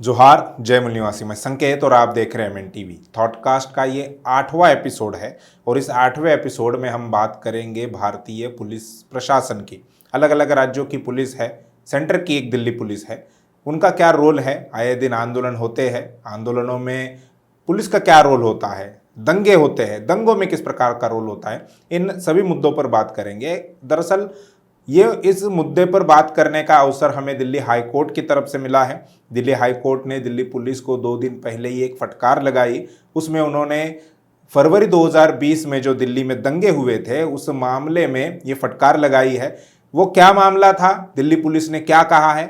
जोहार, जय मूल निवासी। मैं संकेत और आप देख रहे हैं एमएन टीवी। थॉटकास्ट का ये 8वां एपिसोड है और इस 8वें एपिसोड में हम बात करेंगे भारतीय पुलिस प्रशासन की। अलग अलग राज्यों की पुलिस है, सेंटर की एक दिल्ली पुलिस है, उनका क्या रोल है। आए दिन आंदोलन होते हैं, आंदोलनों में पुलिस का क्या रोल होता है, दंगे होते हैं, दंगों में किस प्रकार का रोल होता है, इन सभी मुद्दों पर बात करेंगे। दरअसल ये इस मुद्दे पर बात करने का अवसर हमें दिल्ली हाई कोर्ट की तरफ से मिला है। दिल्ली हाई कोर्ट ने दिल्ली पुलिस को 2 दिन पहले ही एक फटकार लगाई। उसमें उन्होंने फरवरी 2020 में जो दिल्ली में दंगे हुए थे उस मामले में ये फटकार लगाई है। वो क्या मामला था, दिल्ली पुलिस ने क्या कहा है,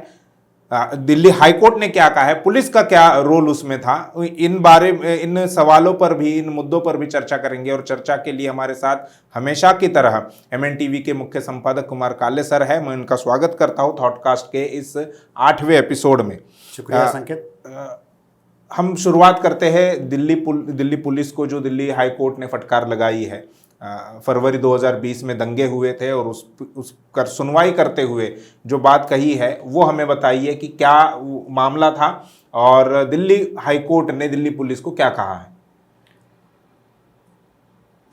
दिल्ली हाई कोर्ट ने क्या कहा है, पुलिस का क्या रोल उसमें था, इन सवालों पर भी, इन मुद्दों पर भी चर्चा करेंगे। और चर्चा के लिए हमारे साथ हमेशा की तरह एमएन टीवी के मुख्य संपादक कुमार काले सर है। मैं उनका स्वागत करता हूं थॉटकास्ट के इस 8वें एपिसोड में। शुक्रिया संकेत। हम शुरुआत करते हैं दिल्ली पुलिस को, जो दिल्ली हाई कोर्ट ने फटकार लगाई है। फरवरी 2020 में दंगे हुए थे और उस कर सुनवाई करते हुए जो बात कही है वो हमें बताइए कि क्या मामला था और दिल्ली हाई कोर्ट ने दिल्ली पुलिस को क्या कहा है।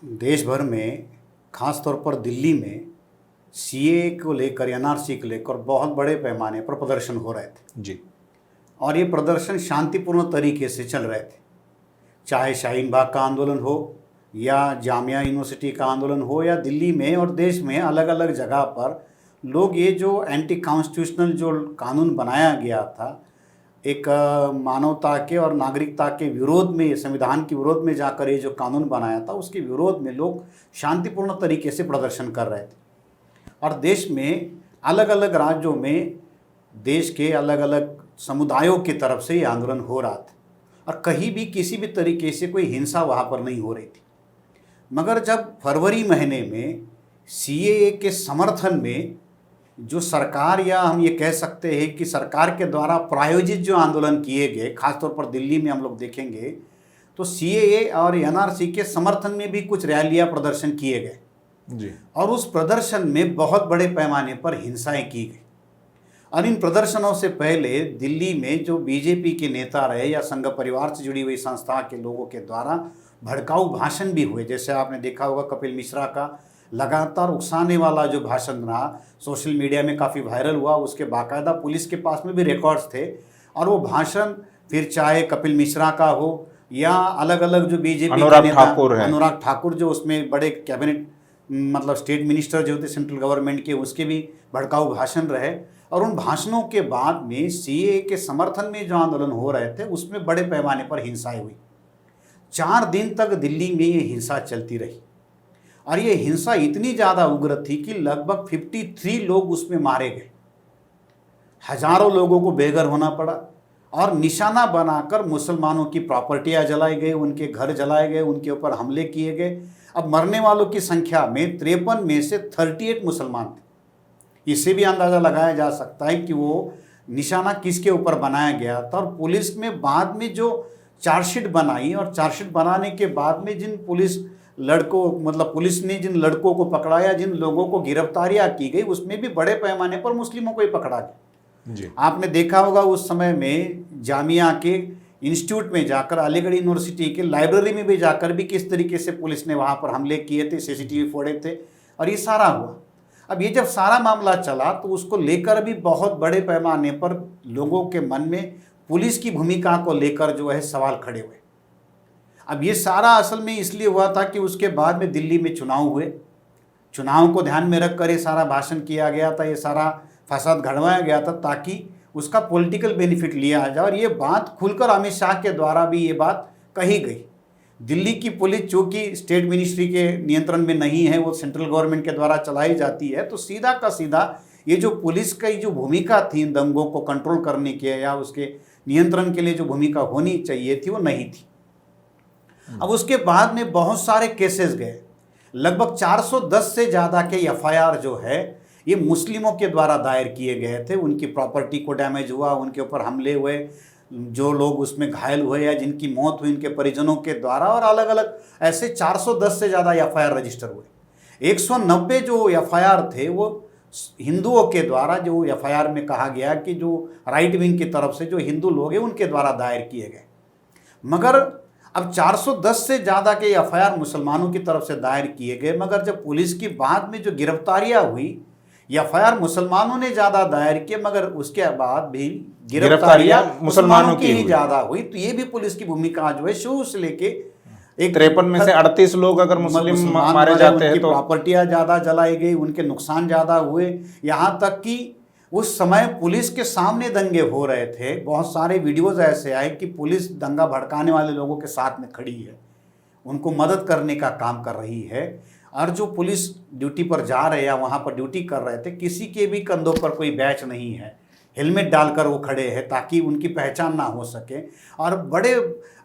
देश भर में, खास तौर पर दिल्ली में सीए को लेकर, एनआरसी को लेकर बहुत बड़े पैमाने पर प्रदर्शन हो रहे थे जी। और ये प्रदर्शन शांतिपूर्ण तरीके से चल रहे थे। चाहे शाहीन बाग का आंदोलन हो या जामिया यूनिवर्सिटी का आंदोलन हो या दिल्ली में और देश में अलग अलग जगह पर लोग ये जो एंटी कॉन्स्टिट्यूशनल जो कानून बनाया गया था, एक मानवता के और नागरिकता के विरोध में, संविधान के विरोध में जाकर ये जो कानून बनाया था उसके विरोध में लोग शांतिपूर्ण तरीके से प्रदर्शन कर रहे थे। और देश में अलग अलग राज्यों में देश के अलग अलग समुदायों की तरफ से ये आंदोलन हो रहा था और कहीं भी किसी भी तरीके से कोई हिंसा वहाँ पर नहीं हो रही थी। मगर जब फरवरी महीने में सीएए के समर्थन में जो सरकार, या हम ये कह सकते हैं कि सरकार के द्वारा प्रायोजित जो आंदोलन किए गए, खासतौर पर दिल्ली में हम लोग देखेंगे तो सीएए और एनआरसी के समर्थन में भी कुछ रैलियां प्रदर्शन किए गए जी। और उस प्रदर्शन में बहुत बड़े पैमाने पर हिंसाएं की गई। और इन प्रदर्शनों से पहले दिल्ली में जो बीजेपी के नेता रहे या संघ परिवार से जुड़ी हुई संस्था के लोगों के द्वारा भड़काऊ भाषण भी हुए। जैसे आपने देखा होगा कपिल मिश्रा का लगातार उकसाने वाला जो भाषण रहा, सोशल मीडिया में काफ़ी वायरल हुआ। उसके बाकायदा पुलिस के पास में भी रिकॉर्ड्स थे और वो भाषण फिर चाहे कपिल मिश्रा का हो या अलग अलग जो बीजेपी के नेता अनुराग ठाकुर जो उसमें बड़े कैबिनेट मतलब स्टेट मिनिस्टर जो थे सेंट्रल गवर्नमेंट के, उसके भी भड़काऊ भाषण रहे। और उन भाषणों के बाद में सीएए के समर्थन में जो आंदोलन हो रहे थे उसमें बड़े पैमाने पर हिंसाएं हुई। 4 दिन तक दिल्ली में ये हिंसा चलती रही और ये हिंसा इतनी ज़्यादा उग्र थी कि लगभग 53 लोग उसमें मारे गए। हजारों लोगों को बेघर होना पड़ा और निशाना बनाकर मुसलमानों की प्रॉपर्टियां जलाई गई, उनके घर जलाए गए, उनके ऊपर हमले किए गए। अब मरने वालों की संख्या में 53 में से 38 मुसलमान थे। इससे भी अंदाज़ा लगाया जा सकता है कि वो निशाना किसके ऊपर बनाया गया था। और पुलिस में बाद में जो चार्जशीट बनाई और चार्जशीट बनाने के बाद में जिन पुलिस ने जिन लड़कों को पकड़ाया, जिन लोगों को गिरफ्तारियां की गई, उसमें भी बड़े पैमाने पर मुस्लिमों को ही पकड़ा गया जी। आपने देखा होगा उस समय में जामिया के इंस्टीट्यूट में जाकर, अलीगढ़ यूनिवर्सिटी के लाइब्रेरी में भी जाकर भी किस तरीके से पुलिस ने वहाँ पर हमले किए थे, सीसीटीवी फोड़े थे और ये सारा हुआ। अब ये जब सारा मामला चला तो उसको लेकर भी बहुत बड़े पैमाने पर लोगों के मन में पुलिस की भूमिका को लेकर जो है सवाल खड़े हुए। अब ये सारा असल में इसलिए हुआ था कि उसके बाद में दिल्ली में चुनाव हुए। चुनाव को ध्यान में रखकर ये सारा भाषण किया गया था, ये सारा फसाद घड़वाया गया था ताकि उसका पॉलिटिकल बेनिफिट लिया जाए। और ये बात खुलकर अमित शाह के द्वारा भी ये बात कही गई। दिल्ली की पुलिस चूँकि स्टेट मिनिस्ट्री के नियंत्रण में नहीं है, वो सेंट्रल गवर्नमेंट के द्वारा चलाई जाती है, तो सीधा का सीधा ये जो पुलिस की जो भूमिका थी इन दंगों को कंट्रोल करने की या उसके नियंत्रण के लिए जो भूमिका होनी चाहिए थी वो नहीं थी। अब उसके बाद में बहुत सारे केसेस गए, लगभग 410 से ज़्यादा के एफआईआर जो है ये मुस्लिमों के द्वारा दायर किए गए थे। उनकी प्रॉपर्टी को डैमेज हुआ, उनके ऊपर हमले हुए, जो लोग उसमें घायल हुए या जिनकी मौत हुई उनके परिजनों के द्वारा, और अलग अलग ऐसे 410 से ज़्यादा एफआईआर रजिस्टर हुए। 190 जो एफआईआर थे वो हिंदुओं के द्वारा जो एफआईआर में कहा गया कि जो राइट विंग की तरफ से जो हिंदू लोग हैं उनके द्वारा दायर किए गए। मगर अब 410 से ज़्यादा के एफआईआर मुसलमानों की तरफ से दायर किए गए, मगर जब पुलिस की बाद में जो गिरफ्तारियां हुई, एफआईआर मुसलमानों ने ज़्यादा दायर किए मगर उसके बाद भी गिरफ्तारियां मुसलमानों की ही ज़्यादा हुई। तो ये भी पुलिस की भूमिका जो है शुरू से लेके 53 में से 38 लोग अगर मुस्लिम मारे जाते हैं तो प्रॉपर्टियां ज़्यादा जलाई गई, उनके नुकसान ज़्यादा हुए। यहाँ तक कि उस समय पुलिस के सामने दंगे हो रहे थे। बहुत सारे वीडियोस ऐसे आए कि पुलिस दंगा भड़काने वाले लोगों के साथ में खड़ी है, उनको मदद करने का काम कर रही है। और जो पुलिस ड्यूटी पर जा रहे या वहाँ पर ड्यूटी कर रहे थे, किसी के भी कंधों पर कोई बैच नहीं है, हेलमेट डालकर वो खड़े हैं ताकि उनकी पहचान ना हो सके। और बड़े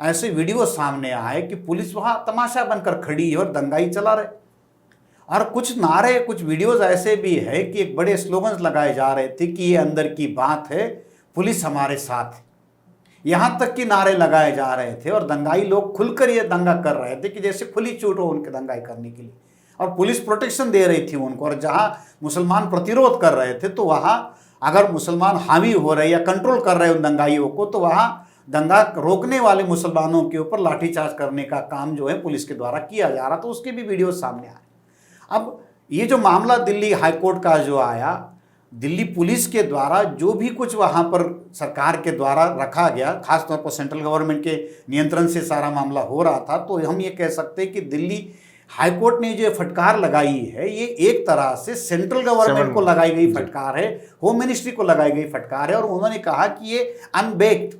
ऐसे वीडियो सामने आए कि पुलिस वहाँ तमाशा बनकर खड़ी है और दंगाई चला रहे। और कुछ नारे, कुछ वीडियोस ऐसे भी है कि एक बड़े स्लोगन्स लगाए जा रहे थे कि ये अंदर की बात है, पुलिस हमारे साथ है। यहाँ तक कि नारे लगाए जा रहे थे और दंगाई लोग खुलकर ये दंगा कर रहे थे कि जैसे खुली छूट हो उनके दंगाई करने के लिए, और पुलिस प्रोटेक्शन दे रही थी उनको। और जहाँ मुसलमान प्रतिरोध कर रहे थे तो वहाँ अगर मुसलमान हावी हो रहे या कंट्रोल कर रहे उन दंगाइयों को, तो वहाँ दंगा रोकने वाले मुसलमानों के ऊपर लाठीचार्ज करने का काम जो है पुलिस के द्वारा किया जा रहा था। उसके भी वीडियो सामने आए। अब ये जो मामला दिल्ली हाईकोर्ट का जो आया, दिल्ली पुलिस के द्वारा जो भी कुछ वहाँ पर सरकार के द्वारा रखा गया, खासतौर पर सेंट्रल गवर्नमेंट के नियंत्रण से सारा मामला हो रहा था, तो हम ये कह सकते हैं कि दिल्ली हाईकोर्ट ने जो फटकार लगाई है, ये एक तरह से सेंट्रल गवर्नमेंट को लगाई गई फटकार है, होम मिनिस्ट्री को लगाई गई फटकार है। और उन्होंने कहा कि ये अनबेक्ड,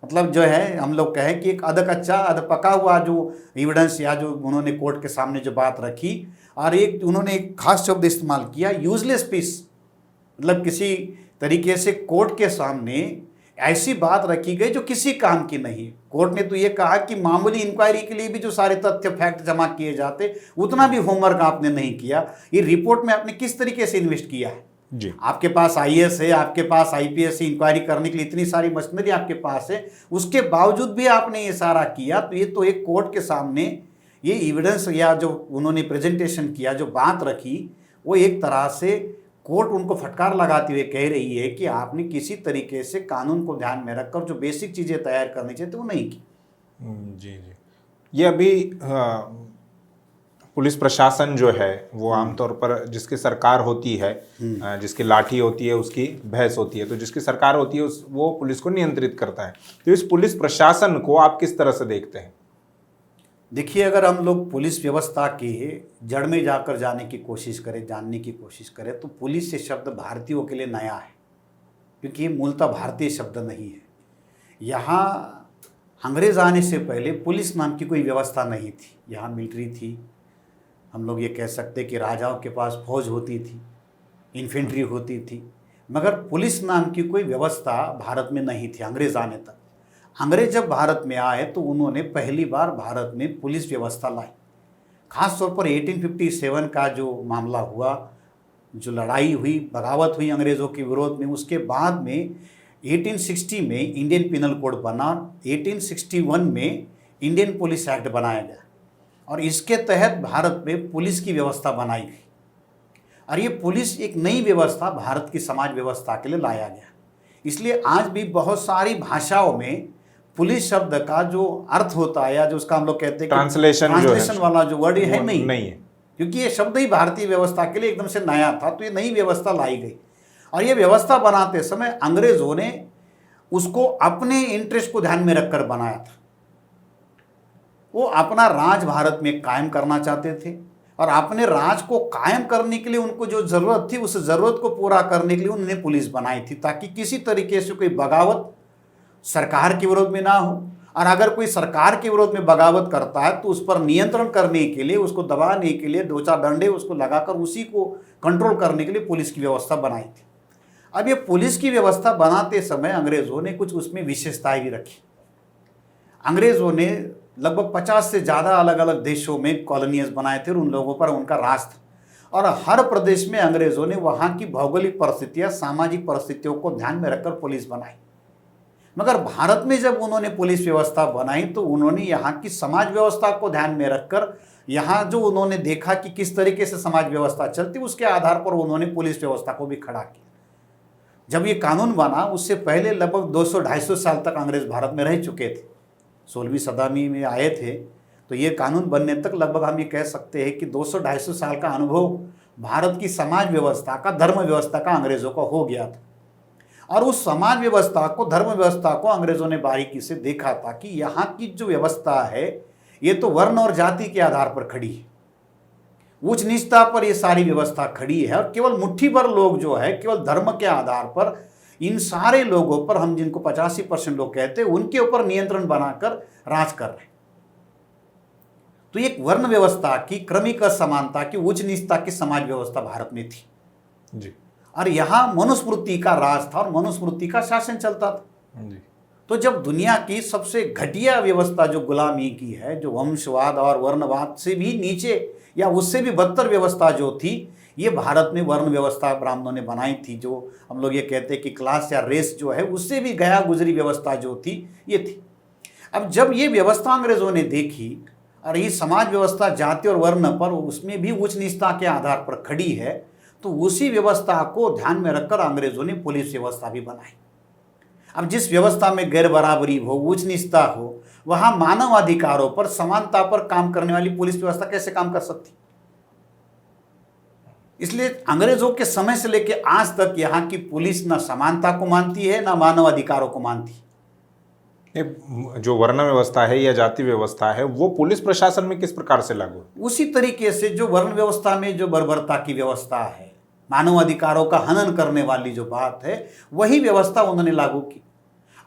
मतलब जो है हम लोग कहें कि एक अध कच्चा अध पका हुआ जो एविडेंस या जो उन्होंने कोर्ट के सामने जो बात रखी, और एक उन्होंने एक खास शब्द इस्तेमाल किया, यूजलेस पीस। मतलब किसी तरीके से कोर्ट के सामने ऐसी बात रखी गई जो किसी काम की नहीं। कोर्ट ने तो ये कहा कि मामूली इंक्वायरी के लिए भी जो सारे तथ्य फैक्ट जमा किए जाते, उतना भी होमवर्क आपने नहीं किया। ये रिपोर्ट में आपने किस तरीके से इन्वेस्ट किया है जी। आपके पास आईएएस है, आपके पास आईपीएस से इंक्वायरी करने के लिए इतनी सारी मशीनरी आपके पास है, उसके बावजूद भी आपने ये सारा किया। तो ये तो एक कोर्ट के सामने ये एविडेंस या जो उन्होंने प्रेजेंटेशन किया, जो बात रखी, वो एक तरह से कोर्ट उनको फटकार लगाते हुए कह रही है कि आपने किसी तरीके से कानून को ध्यान में रखकर जो बेसिक चीज़ें तैयार करनी चाहिए तो वो नहीं की। जी जी। ये अभी पुलिस प्रशासन जो है वो आमतौर पर जिसकी सरकार होती है, जिसकी लाठी होती है उसकी भैंस होती है, तो जिसकी सरकार होती है वो पुलिस को नियंत्रित करता है। तो इस पुलिस प्रशासन को आप किस तरह से देखते हैं? देखिए, अगर हम लोग पुलिस व्यवस्था के जड़ में जाकर जाने की कोशिश करें, जानने की कोशिश करें, तो पुलिस ये शब्द भारतीयों के लिए नया है, क्योंकि ये मूलतः भारतीय शब्द नहीं है। यहाँ अंग्रेज आने से पहले पुलिस नाम की कोई व्यवस्था नहीं थी। यहाँ मिलिट्री थी, हम लोग ये कह सकते कि राजाओं के पास फौज होती थी, इन्फेंट्री होती थी, मगर पुलिस नाम की कोई व्यवस्था भारत में नहीं थी अंग्रेज आने तक। अंग्रेज जब भारत में आए तो उन्होंने पहली बार भारत में पुलिस व्यवस्था लाई। खास तौर पर 1857 का जो मामला हुआ, जो लड़ाई हुई, बगावत हुई अंग्रेज़ों के विरोध में, उसके बाद में 1860 में इंडियन पिनल कोड बना, 1861 में इंडियन पुलिस एक्ट बनाया गया और इसके तहत भारत में पुलिस की व्यवस्था बनाई गई। और ये पुलिस एक नई व्यवस्था भारत की समाज व्यवस्था के लिए लाया गया। इसलिए आज भी बहुत सारी भाषाओं में पुलिस शब्द का जो अर्थ होता है या जो उसका हम लोग कहते हैं ट्रांसलेशन वाला जो वर्ड है नहीं है, क्योंकि ये शब्द ही भारतीय व्यवस्था के लिए एकदम से नया था। तो ये नई व्यवस्था लाई गई और ये व्यवस्था बनाते समय अंग्रेजों ने उसको अपने इंटरेस्ट को ध्यान में रखकर बनाया था। वो अपना राज भारत में कायम करना चाहते थे और अपने राज को कायम करने के लिए उनको जो ज़रूरत थी उस ज़रूरत को पूरा करने के लिए उन्होंने पुलिस बनाई थी, ताकि किसी तरीके से कोई बगावत सरकार के विरोध में ना हो। और अगर कोई सरकार के विरोध में बगावत करता है तो उस पर नियंत्रण करने के लिए, उसको दबाने के लिए दो चार डंडे उसको लगाकर उसी को कंट्रोल करने के लिए पुलिस की व्यवस्था बनाई थी। अब ये पुलिस की व्यवस्था बनाते समय अंग्रेज़ों ने कुछ उसमें विशेषताएं भी रखी। अंग्रेज़ों ने लगभग 50 से ज़्यादा अलग अलग देशों में कॉलोनियज बनाए थे और उन लोगों पर उनका राज था। और हर प्रदेश में अंग्रेज़ों ने वहाँ की भौगोलिक परिस्थितियाँ, सामाजिक परिस्थितियों को ध्यान में रखकर पुलिस बनाई। मगर भारत में जब उन्होंने पुलिस व्यवस्था बनाई तो उन्होंने यहाँ की समाज व्यवस्था को ध्यान में रखकर यहाँ जो उन्होंने देखा कि किस तरीके से समाज व्यवस्था चलती, उसके आधार पर उन्होंने पुलिस व्यवस्था को भी खड़ा किया। जब ये कानून बना उससे पहले लगभग 200-250 साल तक अंग्रेज भारत में रह चुके थे, 16वीं सदी में आए थे, तो ये कानून बनने तक लगभग हम ये कह सकते हैं कि 200-250 साल का अनुभव भारत की समाज व्यवस्था का, धर्म व्यवस्था का अंग्रेजों को हो गया था। और उस समाज व्यवस्था को, धर्म व्यवस्था को अंग्रेजों ने बारीकी से देखा था कि यहाँ की जो व्यवस्था है ये तो वर्ण और जाति के आधार पर खड़ी है, उच्च नीचता पर ये सारी व्यवस्था खड़ी है, और केवल मुट्ठी भर लोग जो है केवल धर्म के आधार पर इन सारे लोगों पर, हम जिनको 85% लोग कहते हैं, उनके ऊपर नियंत्रण बनाकर राज कर रहे हैं। तो एक वर्ण व्यवस्था की, क्रमिक असमानता की, उच्च नीचता की समाज व्यवस्था भारत में थी जी। और यहाँ मनुस्मृति का राज था और मनुस्मृति का शासन चलता था जी। तो जब दुनिया की सबसे घटिया व्यवस्था जो गुलामी की है, जो वंशवाद और वर्णवाद से भी नीचे या उससे भी बदतर व्यवस्था जो थी, ये भारत में वर्ण व्यवस्था ब्राह्मणों ने बनाई थी। जो हम लोग ये कहते हैं कि क्लास या रेस जो है, उससे भी गया गुजरी व्यवस्था जो थी ये थी। अब जब ये व्यवस्था अंग्रेजों ने देखी और ये समाज व्यवस्था जाति और वर्ण पर, उसमें भी उच्च नीचता के आधार पर खड़ी है, तो उसी व्यवस्था को ध्यान में रखकर अंग्रेजों ने पुलिस व्यवस्था भी बनाई। अब जिस व्यवस्था में गैर बराबरी हो, उच्च नीचता हो, वहां मानव अधिकारों पर, समानता पर काम करने वाली पुलिस व्यवस्था कैसे काम कर सकती? इसलिए अंग्रेजों के समय से लेकर आज तक यहाँ की पुलिस ना समानता को मानती है ना मानव अधिकारों को मानती है। जो वर्ण व्यवस्था है या जाति व्यवस्था है वो पुलिस प्रशासन में किस प्रकार से लागू है? उसी तरीके से जो वर्ण व्यवस्था में जो बर्बरता की व्यवस्था है, मानव अधिकारों का हनन करने वाली जो बात है, वही व्यवस्था उन्होंने लागू की।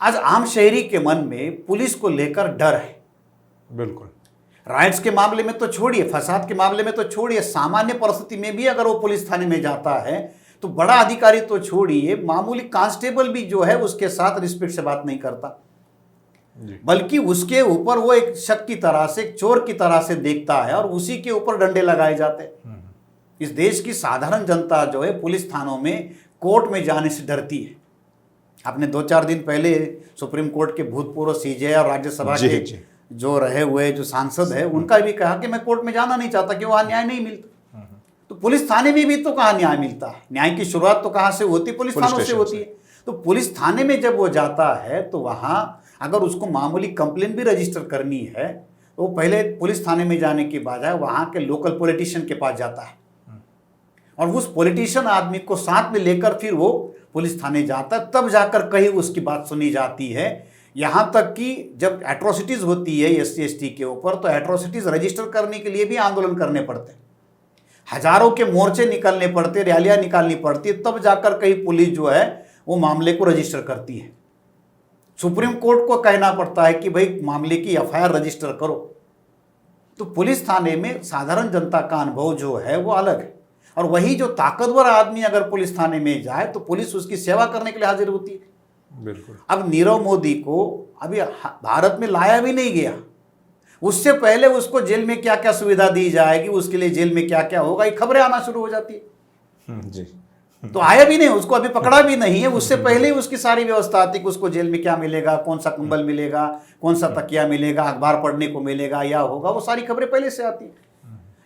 आज आम शहरी के मन में पुलिस को लेकर डर है। बिल्कुल। राइट्स के मामले में तो छोड़िए, फसाद के मामले में तो छोड़िए, सामान्य परिस्थिति में भी अगर वो पुलिस थाने में जाता है तो बड़ा अधिकारी तो छोड़िए, मामूली कांस्टेबल भी जो है उसके साथ रिस्पेक्ट से बात नहीं करता, बल्कि उसके ऊपर वो एक शक की तरह से, एक चोर की तरह से देखता है और उसी के ऊपर डंडे लगाए जाते हैं। इस देश की साधारण जनता जो है पुलिस थानों में, कोर्ट में जाने से डरती है। आपने 2-4 दिन पहले सुप्रीम कोर्ट के भूतपूर्व सीजे और राज्यसभा के जो रहे हुए जो सांसद है, उनका भी कहा कि मैं कोर्ट में जाना नहीं चाहता कि वहाँ न्याय नहीं मिलता। तो पुलिस थाने में भी तो कहाँ न्याय मिलता है? न्याय की शुरुआत तो कहाँ से होती है? पुलिस थानों से होती है। तो पुलिस थाने में जब वो जाता है तो वहाँ अगर उसको मामूली कंप्लेंट भी रजिस्टर करनी है तो वो पहले पुलिस थाने में जाने के बजाय वहाँ के लोकल पॉलिटिशियन के पास जाता है और उस पॉलिटिशियन आदमी को साथ में लेकर फिर वो पुलिस थाने जाता है, तब जाकर कहीं उसकी बात सुनी जाती है। यहाँ तक कि जब एट्रोसिटीज़ होती है SC/ST के ऊपर, तो एट्रोसिटीज़ रजिस्टर करने के लिए भी आंदोलन करने पड़ते हैं, हजारों के मोर्चे निकलने पड़ते, रैलियाँ निकालनी पड़ती है, तब जाकर कहीं पुलिस जो है वो मामले को रजिस्टर करती है। सुप्रीम कोर्ट को कहना पड़ता है कि भाई मामले की FIR रजिस्टर करो। तो पुलिस थाने में साधारण जनता का अनुभव जो है वो अलग है, और वही जो ताकतवर आदमी अगर पुलिस थाने में जाए तो पुलिस उसकी सेवा करने के लिए हाजिर होती है। बिल्कुल। अब नीरव मोदी को अभी भारत में लाया भी नहीं गया, उससे पहले उसको जेल में क्या क्या सुविधा दी जाएगी, उसके लिए जेल में क्या क्या होगा, ये खबरें आना शुरू हो जाती है। जी। तो आया भी नहीं, उसको अभी पकड़ा भी नहीं है, उससे पहले ही उसकी सारी व्यवस्था आती कि उसको जेल में क्या मिलेगा, कौन सा कंबल मिलेगा, कौन सा तकिया मिलेगा, अखबार पढ़ने को मिलेगा या होगा, वो सारी खबरें पहले से आती है।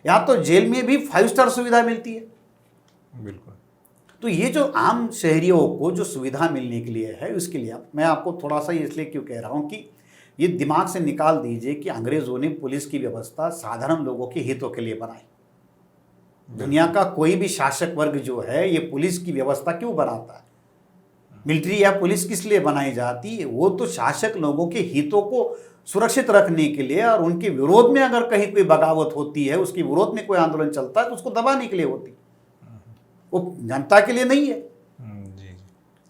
यहाँ तो जेल में भी 5 स्टार सुविधा मिलती है। बिल्कुल। तो ये जो आम शहरियों को जो सुविधा मिलने के लिए है, उसके लिए मैं आपको थोड़ा सा इसलिए क्यों कह रहा हूँ कि ये दिमाग से निकाल दीजिए कि अंग्रेजों ने पुलिस की व्यवस्था साधारण लोगों के हितों के लिए बनाई। दुनिया का कोई भी शासक वर्ग जो है ये पुलिस की व्यवस्था क्यों बनाता है? मिलिट्री या पुलिस किस लिए बनाई जाती है? वो तो शासक लोगों के हितों को सुरक्षित रखने के लिए, और उनके विरोध में अगर कहीं कोई बगावत होती है, उसके विरोध में कोई आंदोलन चलता है तो उसको दबाने के लिए होती है, वो जनता के लिए नहीं है।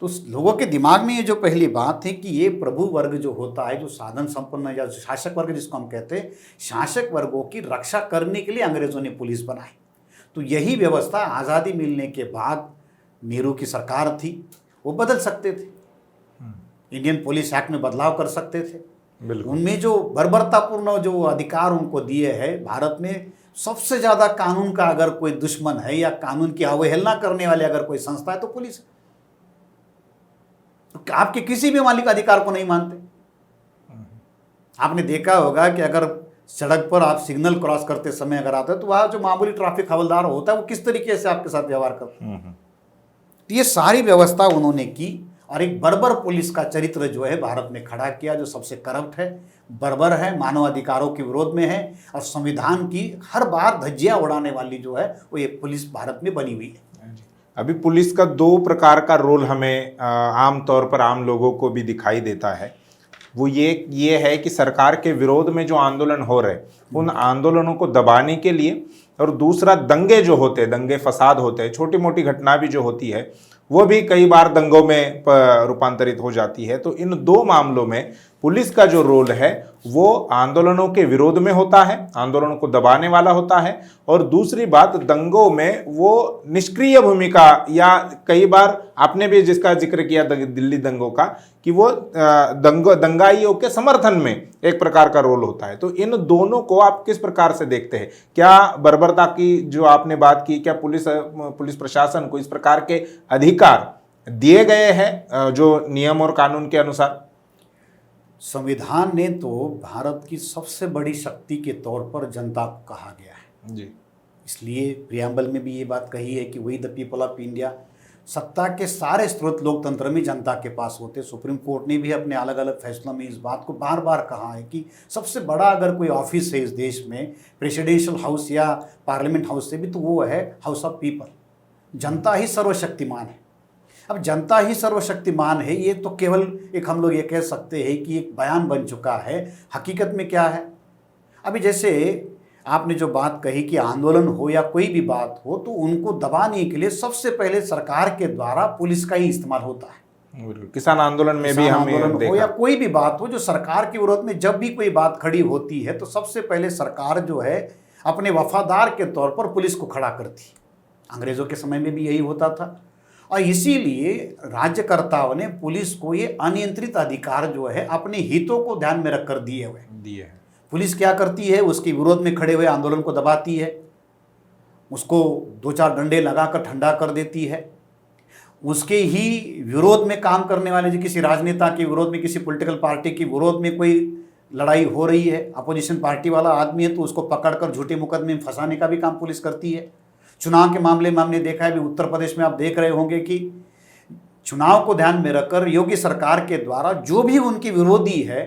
तो लोगों के दिमाग में ये जो पहली बात है कि ये प्रभु वर्ग जो होता है, जो साधन संपन्न या शासक वर्ग जिसको हम कहते हैं, शासक वर्गों की रक्षा करने के लिए अंग्रेजों ने पुलिस बनाई। तो यही व्यवस्था आज़ादी मिलने के बाद नेहरू की सरकार थी, वो बदल सकते थे, इंडियन पुलिस एक्ट में बदलाव कर सकते थे। उनमें जो बर्बरतापूर्ण जो अधिकार उनको दिए हैं, भारत में सबसे ज़्यादा कानून का अगर कोई दुश्मन है या कानून की अवहेलना करने वाले अगर कोई संस्था है तो पुलिस है। तो आपके किसी भी मौलिक अधिकार को नहीं मानते। आपने देखा होगा कि अगर सड़क पर आप सिग्नल क्रॉस करते समय अगर आते हैं तो वहाँ जो मामूली ट्रैफिक हवलदार होता है वो किस तरीके से आपके साथ व्यवहार करता है। तो ये सारी व्यवस्था उन्होंने की और एक बर्बर पुलिस का चरित्र जो है भारत में खड़ा किया, जो सबसे करप्ट है, बर्बर है, मानव अधिकारों के विरोध में है और संविधान की हर बार धज्जियां उड़ाने वाली जो है वो ये पुलिस भारत में बनी हुई है। अभी पुलिस का दो प्रकार का रोल हमें आम तौर पर आम लोगों को भी दिखाई देता है। वो ये है कि सरकार के विरोध में जो आंदोलन हो रहे उन आंदोलनों को दबाने के लिए, और दूसरा दंगे जो होते हैं, दंगे फसाद होते हैं, छोटी मोटी घटना भी जो होती है वो भी कई बार दंगों में रूपांतरित हो जाती है। तो इन दो मामलों में पुलिस का जो रोल है वो आंदोलनों के विरोध में होता है, आंदोलनों को दबाने वाला होता है, और दूसरी बात दंगों में वो निष्क्रिय भूमिका, या कई बार आपने भी जिसका जिक्र किया दिल्ली दंगों का, कि वो दंगाइयों के समर्थन में एक प्रकार का रोल होता है। तो इन दोनों को आप किस प्रकार से देखते हैं? क्या बर्बरता की जो आपने बात की, क्या पुलिस प्रशासन को इस प्रकार के अधिकार दिए गए हैं जो नियम और कानून के अनुसार? संविधान ने तो भारत की सबसे बड़ी शक्ति के तौर पर जनता को कहा गया है जी, इसलिए प्रियम्बल में भी ये बात कही है कि वही द पीपल ऑफ इंडिया। सत्ता के सारे स्रोत लोकतंत्र में जनता के पास होते। सुप्रीम कोर्ट ने भी अपने अलग अलग फैसलों में इस बात को बार बार कहा है कि सबसे बड़ा अगर कोई ऑफिस है इस देश में, प्रेसिडेंशियल हाउस या पार्लियामेंट हाउस से भी, तो वो है हाउस ऑफ पीपल। जनता ही सर्वशक्तिमान है। अब जनता ही सर्वशक्तिमान है ये तो केवल एक हम लोग ये कह सकते हैं कि एक बयान बन चुका है। हकीकत में क्या है? अभी जैसे आपने जो बात कही कि आंदोलन हो या कोई भी बात हो तो उनको दबाने के लिए सबसे पहले सरकार के द्वारा पुलिस का ही इस्तेमाल होता है। किसान आंदोलन में भी हमने देखा, हो या कोई भी बात हो जो सरकार के विरोध में जब भी कोई बात खड़ी होती है तो सबसे पहले सरकार जो है अपने वफादार के तौर पर पुलिस को खड़ा करती। अंग्रेजों के समय में भी यही होता था और इसीलिए राज्यकर्ताओं ने पुलिस को ये अनियंत्रित अधिकार जो है अपने हितों को ध्यान में रखकर दिए हुए। पुलिस क्या करती है? उसके विरोध में खड़े हुए आंदोलन को दबाती है, उसको दो चार डंडे लगाकर ठंडा कर देती है। उसके ही विरोध में काम करने वाले, जो किसी राजनेता के विरोध में, किसी पॉलिटिकल पार्टी के विरोध में कोई लड़ाई हो रही है, अपोजिशन पार्टी वाला आदमी है तो उसको पकड़कर झूठे मुकदमे में फंसाने का भी काम पुलिस करती है। चुनाव के मामले में हमने देखा है, अभी उत्तर प्रदेश में आप देख रहे होंगे कि चुनाव को ध्यान में रखकर योगी सरकार के द्वारा जो भी उनके विरोधी है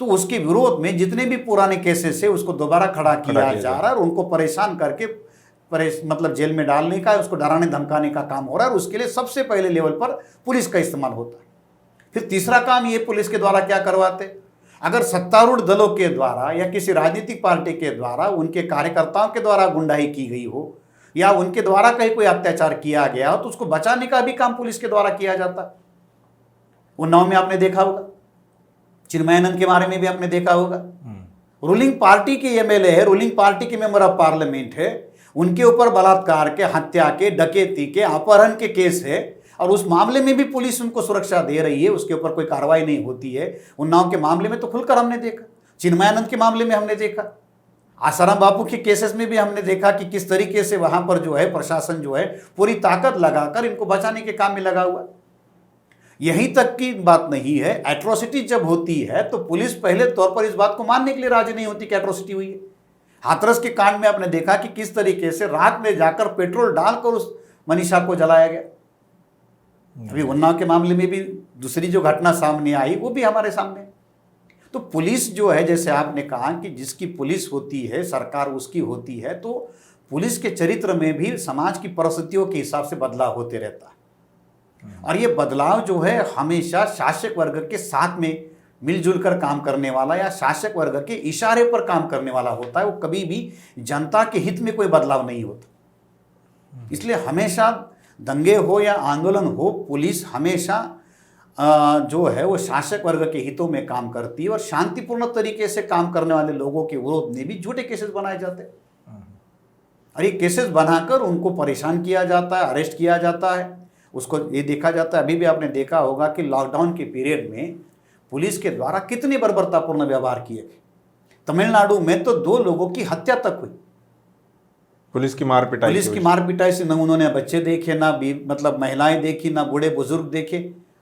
तो उसके विरोध में जितने भी पुराने केसेस है उसको दोबारा खड़ा किया जा रहा है और उनको परेशान करके मतलब जेल में डालने का, उसको डराने धमकाने का काम हो रहा है और उसके लिए सबसे पहले लेवल पर पुलिस का इस्तेमाल होता है। फिर तीसरा काम ये पुलिस के द्वारा क्या करवाते? अगर सत्तारूढ़ दलों के द्वारा या किसी राजनीतिक पार्टी के द्वारा उनके कार्यकर्ताओं के द्वारा गुंडाई की गई हो या उनके द्वारा कहीं कोई अत्याचार किया गया हो तो उसको बचाने का भी काम पुलिस के द्वारा किया जाता है। उन्नाव में आपने देखा होगा, चिन्मयानंद के बारे में भी आपने देखा होगा। रूलिंग पार्टी के एमएलए है, रूलिंग पार्टी के मेंबर ऑफ पार्लियामेंट है, उनके ऊपर बलात्कार के, हत्या के, डकैती के, अपहरण के केस है और उस मामले में भी पुलिस उनको सुरक्षा दे रही है, उसके ऊपर कोई कार्रवाई नहीं होती है। उन्नाव के मामले में तो खुलकर हमने देखा, चिन्मयानंद के मामले में हमने देखा, आसाराम बापू के केसेस में भी हमने देखा कि किस तरीके से वहां पर जो है प्रशासन जो है पूरी ताकत लगाकर इनको बचाने के काम में लगा हुआ। यहीं तक की बात नहीं है, एट्रोसिटी जब होती है तो पुलिस पहले तौर पर इस बात को मानने के लिए राजी नहीं होती कि एट्रोसिटी हुई है। हाथरस के कांड में आपने देखा कि किस तरीके से रात में जाकर पेट्रोल डालकर उस मनीषा को जलाया गया। अभी उन्नाव के मामले में भी दूसरी जो घटना सामने आई वो भी हमारे सामने। तो पुलिस जो है, जैसे आपने कहा कि जिसकी पुलिस होती है सरकार उसकी होती है, तो पुलिस के चरित्र में भी समाज की परिस्थितियों के हिसाब से बदलाव होते रहता है और ये बदलाव जो है हमेशा शासक वर्ग के साथ में मिलजुल कर काम करने वाला या शासक वर्ग के इशारे पर काम करने वाला होता है। वो कभी भी जनता के हित में कोई बदलाव नहीं होता। इसलिए हमेशा दंगे हो या आंदोलन हो, पुलिस हमेशा जो है वो शासक वर्ग के हितों में काम करती है और शांतिपूर्ण तरीके से काम करने वाले लोगों के विरोध में भी झूठे केसेस बनाए जाते हैं और ये केसेस बनाकर उनको परेशान किया जाता है, अरेस्ट किया जाता है। उसको ये देखा जाता है, अभी भी आपने देखा होगा कि लॉकडाउन के पीरियड में पुलिस के द्वारा कितने बर्बरतापूर्ण व्यवहार किए गए। तमिलनाडु में तो 2 लोगों की हत्या तक हुई पुलिस की मार पिटाई से। न उन्होंने बच्चे देखे, ना मतलब महिलाएं देखी, ना बूढ़े बुजुर्ग देखे।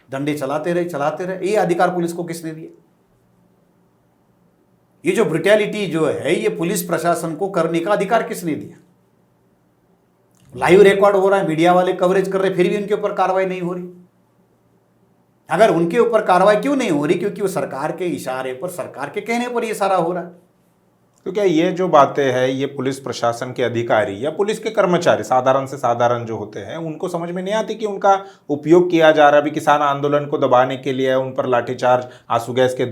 डंडे चलाते रहे। ये अधिकार पुलिस को किसने दिया? ये जो ब्रुटैलिटी जो है ये पुलिस प्रशासन को करने का अधिकार किसने दिया? लाइव रिकॉर्ड हो रहा है, मीडिया वाले कवरेज कर रहे, फिर भी उनके ऊपर कार्रवाई नहीं हो रही। अगर उनके ऊपर कार्रवाई क्यों नहीं हो रही? क्योंकि वो सरकार के इशारे पर, सरकार के कहने पर ये सारा हो रहा है। तो क्या ये जो बातें हैं ये पुलिस प्रशासन के अधिकारी या पुलिस के कर्मचारी साधारण से साधारण जो होते हैं उनको समझ में नहीं आती कि उनका उपयोग किया जा रहा है? अभी किसान आंदोलन को दबाने के लिए उन पर लाठीचार्ज, आंसू गैस के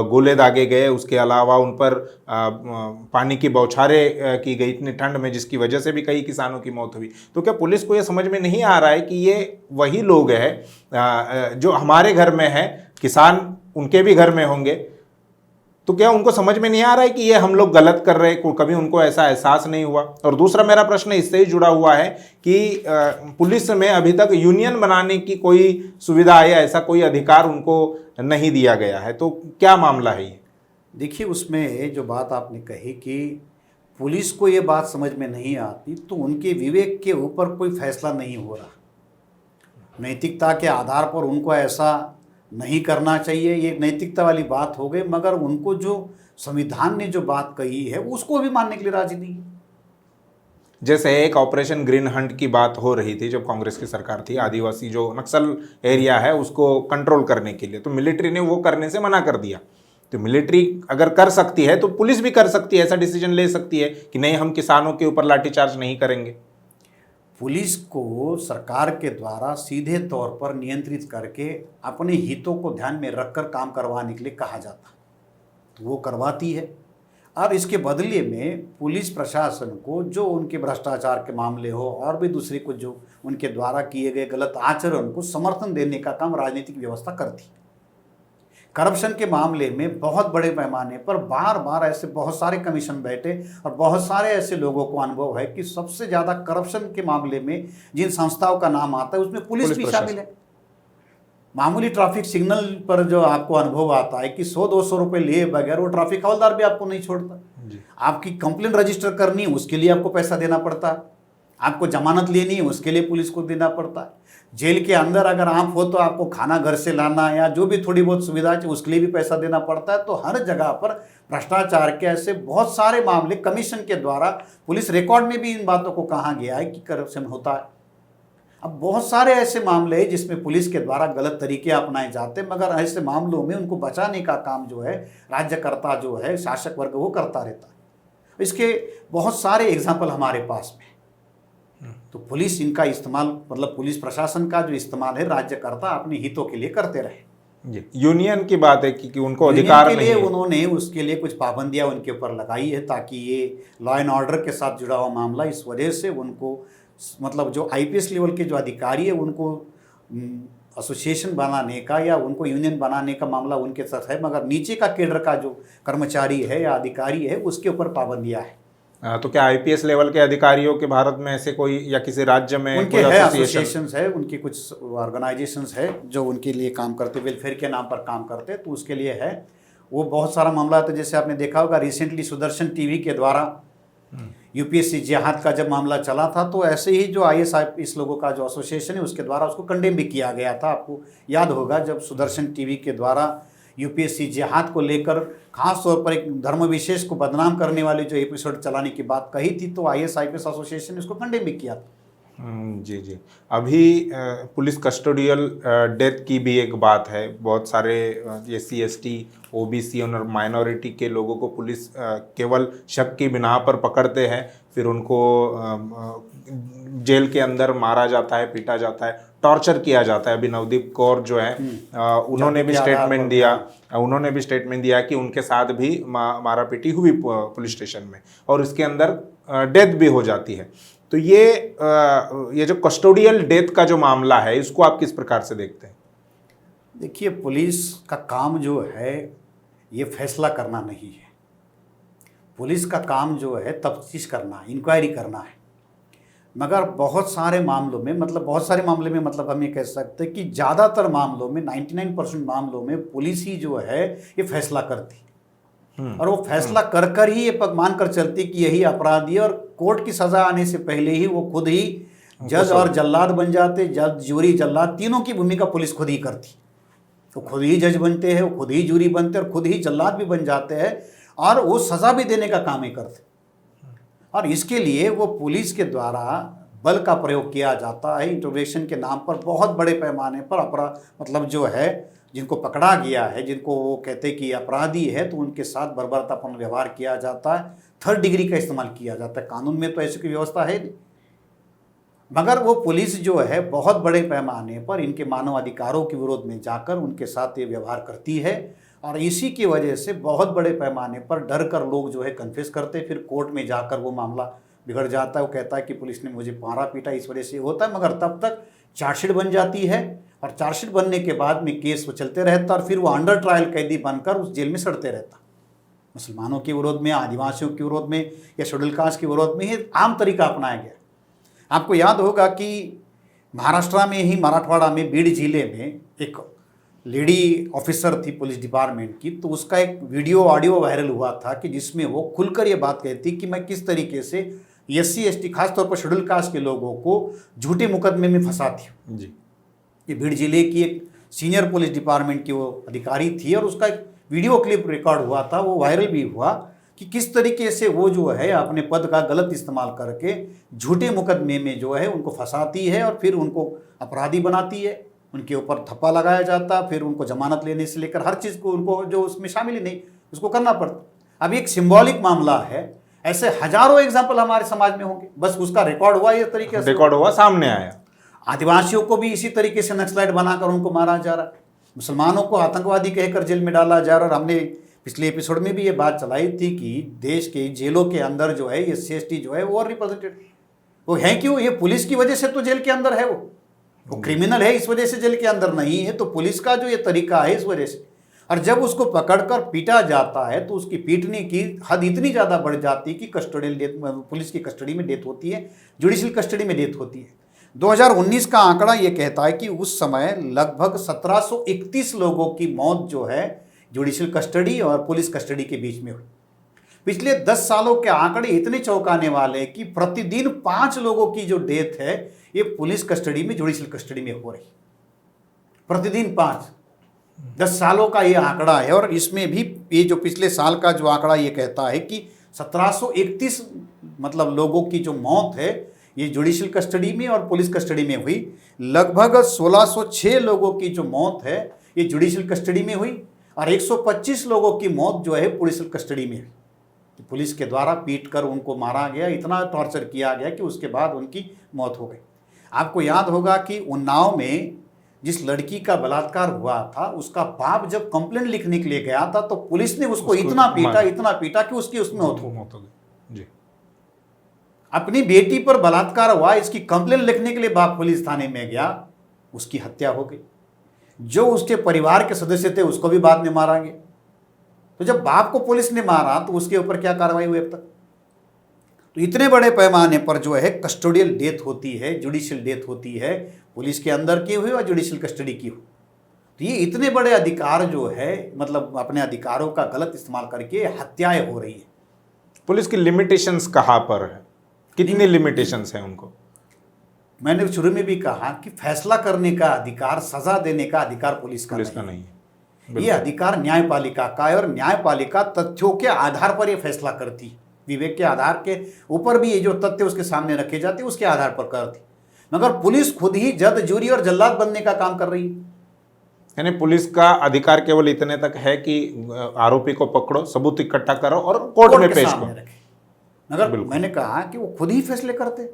गोले दागे गए, उसके अलावा उन पर पानी की बौछारें की गई इतनी ठंड में, जिसकी वजह से भी कई किसानों की मौत हुई। तो क्या पुलिस को ये समझ में नहीं आ रहा है कि ये वही लोग हैं जो हमारे घर में हैं, किसान उनके भी घर में होंगे? तो क्या उनको समझ में नहीं आ रहा है कि ये हम लोग गलत कर रहे हैं? कभी उनको ऐसा एहसास नहीं हुआ? और दूसरा मेरा प्रश्न इससे ही जुड़ा हुआ है कि पुलिस में अभी तक यूनियन बनाने की कोई सुविधा या ऐसा कोई अधिकार उनको नहीं दिया गया है, तो क्या मामला है ये? देखिए, उसमें जो बात आपने कही कि पुलिस को ये बात समझ में नहीं आती, तो उनके विवेक के ऊपर कोई फैसला नहीं हो रहा। नैतिकता के आधार पर उनको ऐसा नहीं करना चाहिए, ये नैतिकता वाली बात हो गई, मगर उनको जो संविधान ने जो बात कही है उसको भी मानने के लिए राजी नहीं है। जैसे एक ऑपरेशन ग्रीन हंट की बात हो रही थी जब कांग्रेस की सरकार थी, आदिवासी जो नक्सल एरिया है उसको कंट्रोल करने के लिए, तो मिलिट्री ने वो करने से मना कर दिया। तो मिलिट्री अगर कर सकती है तो पुलिस भी कर सकती है, ऐसा डिसीजन ले सकती है कि नहीं हम किसानों के ऊपर लाठीचार्ज नहीं करेंगे। पुलिस को सरकार के द्वारा सीधे तौर पर नियंत्रित करके अपने हितों को ध्यान में रखकर काम करवाने के लिए कहा जाता, तो वो करवाती है। और इसके बदले में पुलिस प्रशासन को जो उनके भ्रष्टाचार के मामले हो और भी दूसरे को जो उनके द्वारा किए गए गलत आचरण को समर्थन देने का काम राजनीतिक व्यवस्था करती है। करप्शन के मामले में बहुत बड़े पैमाने पर बार बार ऐसे बहुत सारे कमीशन बैठे और बहुत सारे ऐसे लोगों को अनुभव है कि सबसे ज़्यादा करप्शन के मामले में जिन संस्थाओं का नाम आता है उसमें पुलिस भी शामिल है। मामूली ट्रैफिक सिग्नल पर जो आपको अनुभव आता है कि 100-200 रुपये लिए बगैर वो ट्रैफिक हवलदार भी आपको नहीं छोड़ता। आपकी कंप्लेंट रजिस्टर करनी है उसके लिए आपको पैसा देना पड़ता है, आपको जमानत लेनी है उसके लिए पुलिस को देना पड़ता है, जेल के अंदर अगर आप हो तो आपको खाना घर से लाना या जो भी थोड़ी बहुत सुविधा है उसके लिए भी पैसा देना पड़ता है। तो हर जगह पर भ्रष्टाचार के ऐसे बहुत सारे मामले कमीशन के द्वारा, पुलिस रिकॉर्ड में भी इन बातों को कहा गया है कि करप्शन होता है। अब बहुत सारे ऐसे मामले हैं जिसमें पुलिस के द्वारा गलत तरीके अपनाए जाते हैं, मगर ऐसे मामलों में उनको बचाने का काम जो है राज्यकर्ता जो है, शासक वर्ग वो करता रहता है। इसके बहुत सारे एग्जाम्पल हमारे पास में। तो पुलिस इनका इस्तेमाल, मतलब पुलिस प्रशासन का जो इस्तेमाल है राज्यकर्ता अपने हितों के लिए करते रहे। यूनियन की बात है कि उनको अधिकार के लिए नहीं है। उन्होंने उसके लिए कुछ पाबंदियां उनके ऊपर लगाई है ताकि ये लॉ एंड ऑर्डर के साथ जुड़ा हुआ मामला, इस वजह से उनको मतलब जो आईपीएस लेवल के जो अधिकारी है उनको एसोसिएशन बनाने का या उनको यूनियन बनाने का मामला उनके साथ है, मगर नीचे का केडर का जो कर्मचारी है या अधिकारी है उसके ऊपर पाबंदियां है। तो क्या आईपीएस लेवल के अधिकारियों के भारत में ऐसे कोई या किसी राज्य में उनके है एसोसिएशंस है, उनकी कुछ ऑर्गेनाइजेशंस है जो उनके लिए काम करते, वेलफेयर के नाम पर काम करते, तो उसके लिए है वो बहुत सारा मामला है। तो जैसे आपने देखा होगा रिसेंटली सुदर्शन टीवी के द्वारा यूपीएससी जिहाद का जब मामला चला था, तो ऐसे ही जो आईएसआईपीएस लोगों का जो एसोसिएशन है उसके द्वारा उसको कंडेम भी किया गया था। आपको याद होगा जब सुदर्शन टीवी के द्वारा यूपीएससी जिहाद को लेकर खास तौर पर एक धर्म विशेष को बदनाम करने वाले जो एपिसोड चलाने की बात कही थी, तो आईएसआईपीएस एसोसिएशन ने उसको कंडेम भी किया था। जी जी। अभी पुलिस कस्टोडियल डेथ की भी एक बात है। बहुत सारे SC ST OBC और माइनॉरिटी के लोगों को पुलिस केवल शक की बिना पर पकड़ते हैं, फिर उनको जेल के अंदर मारा जाता है, पीटा जाता है, टॉर्चर किया जाता है। अभी नवदीप कौर जो है उन्होंने भी स्टेटमेंट दिया कि उनके साथ भी मारा पीटी हुई पुलिस स्टेशन में और इसके अंदर डेथ भी हो जाती है। तो ये जो कस्टोडियल डेथ का जो मामला है इसको आप किस प्रकार से देखते हैं? देखिए, पुलिस का काम जो है ये फैसला करना नहीं है। पुलिस का काम जो है तफ्तीश करना, इंक्वायरी करना है। मगर बहुत सारे मामलों में मतलब हम ये कह सकते हैं कि ज़्यादातर मामलों में 99% मामलों में पुलिस ही जो है ये फैसला करती और वो फैसला कर कर ही ये मान कर चलती कि यही अपराधी है और कोर्ट की सज़ा आने से पहले ही वो खुद ही जज और जल्लाद बन जाते, जज जूरी जल्लाद तीनों की भूमिका पुलिस खुद ही करती। तो खुद ही जज बनते हैं, वो खुद ही जूरी बनते हैं और खुद ही जल्लाद भी बन जाते हैं और वो सज़ा भी देने का काम ही करते। और इसके लिए वो पुलिस के द्वारा बल का प्रयोग किया जाता है। इंट्रोगेशन के नाम पर बहुत बड़े पैमाने पर अपराध मतलब जो है जिनको पकड़ा गया है, जिनको वो कहते कि अपराधी है, तो उनके साथ बर्बरतापूर्ण व्यवहार किया जाता है, थर्ड डिग्री का इस्तेमाल किया जाता है। कानून में तो ऐसी कोई व्यवस्था है नहीं, मगर वो पुलिस जो है बहुत बड़े पैमाने पर इनके मानव अधिकारों के विरोध में जाकर उनके साथ ये व्यवहार करती है। और इसी की वजह से बहुत बड़े पैमाने पर डर कर लोग जो है कन्फेस करते, फिर कोर्ट में जाकर वो मामला बिगड़ जाता है। वो कहता है कि पुलिस ने मुझे मारा पीटा, इस वजह से होता है, मगर तब तक चार्जशीट बन जाती है और चार्जशीट बनने के बाद में केस वो चलते रहता और फिर वो अंडर ट्रायल कैदी बनकर उस जेल में सड़ते रहता। मुसलमानों के विरोध में, आदिवासियों के विरोध में या शेड्यूल कास्ट के विरोध में ही आम तरीका अपनाया गया। आपको याद होगा कि महाराष्ट्र में ही मराठवाड़ा में बीड जिले में एक लेडी ऑफिसर थी पुलिस डिपार्टमेंट की, तो उसका एक वीडियो ऑडियो वायरल हुआ था कि जिसमें वो खुलकर ये बात कहती कि मैं किस तरीके से SC ST खासतौर पर शेड्यूल कास्ट के लोगों को झूठे मुकदमे में फंसाती हूँ जी। ये बीड जिले की एक सीनियर पुलिस डिपार्टमेंट की वो अधिकारी थी और उसका एक वीडियो क्लिप रिकॉर्ड हुआ था, वो वायरल भी हुआ कि किस तरीके से वो जो है अपने पद का गलत इस्तेमाल करके झूठे मुकदमे में जो है उनको फंसाती है और फिर उनको अपराधी बनाती है, उनके ऊपर थप्पा लगाया जाता, फिर उनको जमानत लेने से लेकर हर चीज़ को उनको जो उसमें शामिल ही नहीं उसको करना पड़ता। अब एक सिंबॉलिक मामला है, ऐसे हजारों एग्जाम्पल हमारे समाज में होंगे, बस उसका रिकॉर्ड हुआ, ये तरीके से रिकॉर्ड हुआ, सामने आया। आदिवासियों को भी इसी तरीके से नक्सलाइट बनाकर उनको मारा जा रहा, मुसलमानों को आतंकवादी कहकर जेल में डाला जा रहा। और हमने पिछले एपिसोड में भी ये बात चलाई थी कि देश के जेलों के अंदर जो है SC ST जो है वो रिप्रेजेंटेड, वो है क्यों? ये पुलिस की वजह से तो जेल के अंदर है, वो क्रिमिनल है इस वजह से जेल के अंदर नहीं है, तो पुलिस का जो ये तरीका है इस वजह से। और जब उसको पकड़कर पीटा जाता है तो उसकी पीटने की हद इतनी ज़्यादा बढ़ जाती है कि कस्टोडियल डेथ, पुलिस की कस्टडी में डेथ होती है, जुडिशियल कस्टडी में डेथ होती है। 2019 का आंकड़ा ये कहता है कि उस समय लगभग 1731 लोगों की मौत जो है जुडिशियल कस्टडी और पुलिस कस्टडी के बीच में हुई। पिछले 10 सालों के आंकड़े इतने चौंकाने वाले हैं कि प्रतिदिन 5 लोगों की जो डेथ है ये पुलिस कस्टडी में, जुडिशियल कस्टडी में हो रही, प्रतिदिन 5। 10 सालों का ये आंकड़ा है और इसमें भी ये जो पिछले साल का जो आंकड़ा ये कहता है कि 1731 मतलब लोगों की जो मौत है ये जुडिशियल कस्टडी में और पुलिस कस्टडी में हुई। लगभग 1606 लोगों की जो मौत है ये जुडिशियल कस्टडी में हुई और 125 लोगों की मौत जो है पुलिस कस्टडी में हुई। पुलिस के द्वारा पीट कर उनको मारा गया, इतना टॉर्चर किया गया कि उसके बाद उनकी मौत हो गई। आपको याद होगा कि उन्नाव में जिस लड़की का बलात्कार हुआ था उसका बाप जब कंप्लेंट लिखने के लिए गया था तो पुलिस ने उसको इतना पीटा कि उसकी उसमें मौत हो गई जी। अपनी बेटी पर बलात्कार हुआ, इसकी कंप्लेंट लिखने के लिए बाप पुलिस थाने में गया, उसकी हत्या हो गई। जो उसके परिवार के सदस्य थे उसको भी बाद में मारा गया। तो जब बाप को पुलिस ने मारा तो उसके ऊपर क्या कार्रवाई हुई अब तक? तो इतने बड़े पैमाने पर जो है कस्टोडियल डेथ होती है, जुडिशियल डेथ होती है, पुलिस के अंदर की हुई और जुडिशियल कस्टडी की हुई। तो ये इतने बड़े अधिकार जो है मतलब अपने अधिकारों का गलत इस्तेमाल करके हत्याएं हो रही है। पुलिस की लिमिटेशंस कहाँ पर है, कितनी लिमिटेशंस हैं उनको? मैंने शुरू में भी कहा कि फैसला करने का अधिकार, सजा देने का अधिकार पुलिस का नहीं है। ये अधिकार न्यायपालिका का है और न्यायपालिका तथ्यों के आधार पर ये फैसला करती है, विवेक के आधार के ऊपर भी ये जो तथ्य उसके सामने रखे जाते हैं उसके आधार पर करती। मगर पुलिस खुद ही जज, जूरी और जल्लाद बनने का काम कर रही है। यानी पुलिस का अधिकार केवल इतने तक है कि आरोपी को पकड़ो, सबूत इकट्ठा करो और कोर्ट में पेश करो। मगर मैंने कहा कि वो खुद ही फैसले करते,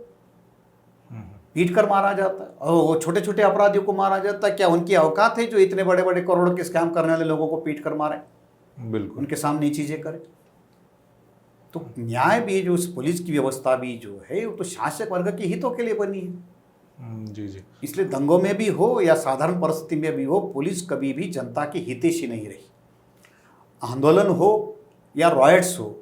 पीट कर मारा जाता है और वो छोटे छोटे अपराधियों को मारा जाता है। क्या उनकी औकात है जो इतने बड़े बड़े करोड़ों के स्कैम करने वाले लोगों को पीट कर मारे? बिल्कुल, उनके सामने ये चीजें करे। तो न्याय भी जो पुलिस की व्यवस्था भी जो है वो तो शासक वर्ग के हितों के लिए बनी है। जी जी। इसलिए दंगों में भी हो या साधारण परिस्थिति में भी हो, पुलिस कभी भी जनता की हितैषी नहीं रही। आंदोलन हो या रॉयट्स हो,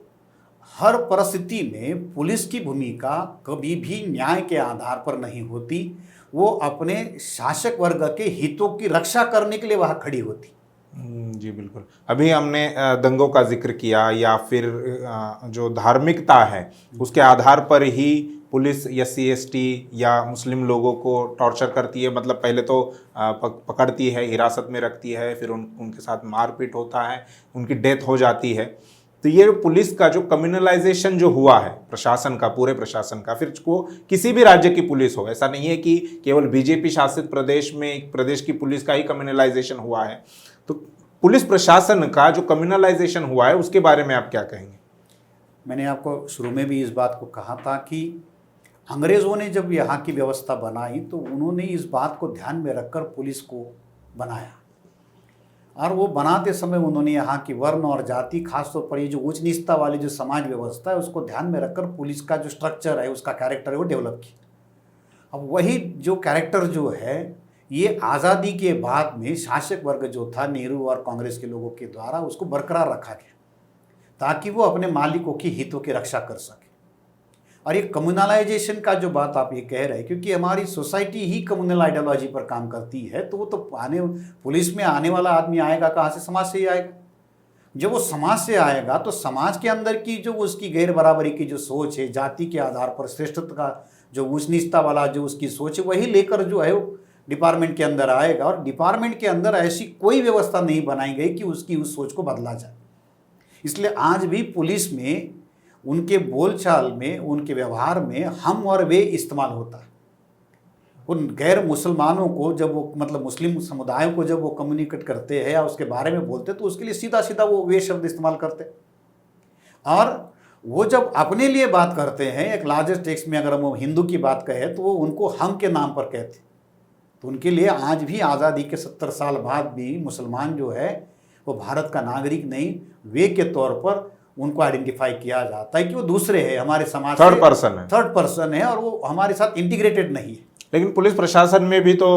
हर परिस्थिति में पुलिस की भूमिका कभी भी न्याय के आधार पर नहीं होती। वो अपने शासक वर्ग के हितों की रक्षा करने के लिए वहाँ खड़ी होती। जी बिल्कुल। अभी हमने दंगों का जिक्र किया या फिर जो धार्मिकता है उसके आधार पर ही पुलिस SC ST या मुस्लिम लोगों को टॉर्चर करती है, मतलब पहले तो पकड़ती है, हिरासत में रखती है, फिर उनके साथ मारपीट होता है, उनकी डेथ हो जाती है। तो ये पुलिस का जो कम्युनलाइजेशन जो हुआ है प्रशासन का, पूरे प्रशासन का, फिर वो किसी भी राज्य की पुलिस हो, ऐसा नहीं है कि केवल BJP शासित प्रदेश में एक प्रदेश की पुलिस का ही कम्युनलाइजेशन हुआ है। तो पुलिस प्रशासन का जो कम्युनलाइजेशन हुआ है उसके बारे में आप क्या कहेंगे? मैंने आपको शुरू में भी इस बात को कहा था कि अंग्रेज़ों ने जब यहाँ की व्यवस्था बनाई तो उन्होंने इस बात को ध्यान में रखकर पुलिस को बनाया, और वो बनाते समय उन्होंने यहाँ की वर्ण और जाति, खासतौर पर ये जो उच्च नीचता वाली जो समाज व्यवस्था है उसको ध्यान में रखकर पुलिस का जो स्ट्रक्चर है, उसका कैरेक्टर है, वो डेवलप किया। अब वही जो कैरेक्टर जो है ये आज़ादी के बाद में शासक वर्ग जो था, नेहरू और कांग्रेस के लोगों के द्वारा उसको बरकरार रखा गया ताकि वो अपने मालिकों की हितों की रक्षा कर सके। और ये कम्युनलाइजेशन का जो बात आप ये कह रहे हैं, क्योंकि हमारी सोसाइटी ही कम्युनल आइडियोलॉजी पर काम करती है, तो वो तो पुलिस में आने वाला आदमी आएगा कहाँ से? समाज से ही आएगा। जब वो समाज से आएगा तो समाज के अंदर की जो उसकी गैर बराबरी की जो सोच है, जाति के आधार पर श्रेष्ठत्व का जो उच्च नीचता वाला जो उसकी सोच है, वही लेकर जो है वो डिपार्टमेंट के अंदर आएगा। और डिपार्टमेंट के अंदर ऐसी कोई व्यवस्था नहीं बनाई गई कि उसकी उस सोच को बदला जाए। इसलिए आज भी पुलिस में, उनके बोलचाल में, उनके व्यवहार में हम और वे इस्तेमाल होता है। उन गैर मुसलमानों को जब वो, मतलब मुस्लिम समुदायों को जब वो कम्युनिकेट करते हैं या उसके बारे में बोलते तो उसके लिए सीधा सीधा वो वे शब्द इस्तेमाल करते। और वो जब अपने लिए बात करते हैं, एक लार्जेस्ट टेक्स्ट में अगर हम हिंदू की बात कहें तो वो उनको हम के नाम पर कहते। तो उनके लिए आज भी आज़ादी के 70 साल बाद भी मुसलमान जो है वो भारत का नागरिक नहीं, वे के तौर पर उनको आइडेंटिफाई किया जाता है कि वो दूसरे हैं, हमारे समाज थर्ड पर्सन है और वो हमारे साथ इंटीग्रेटेड नहीं है। लेकिन पुलिस प्रशासन में भी तो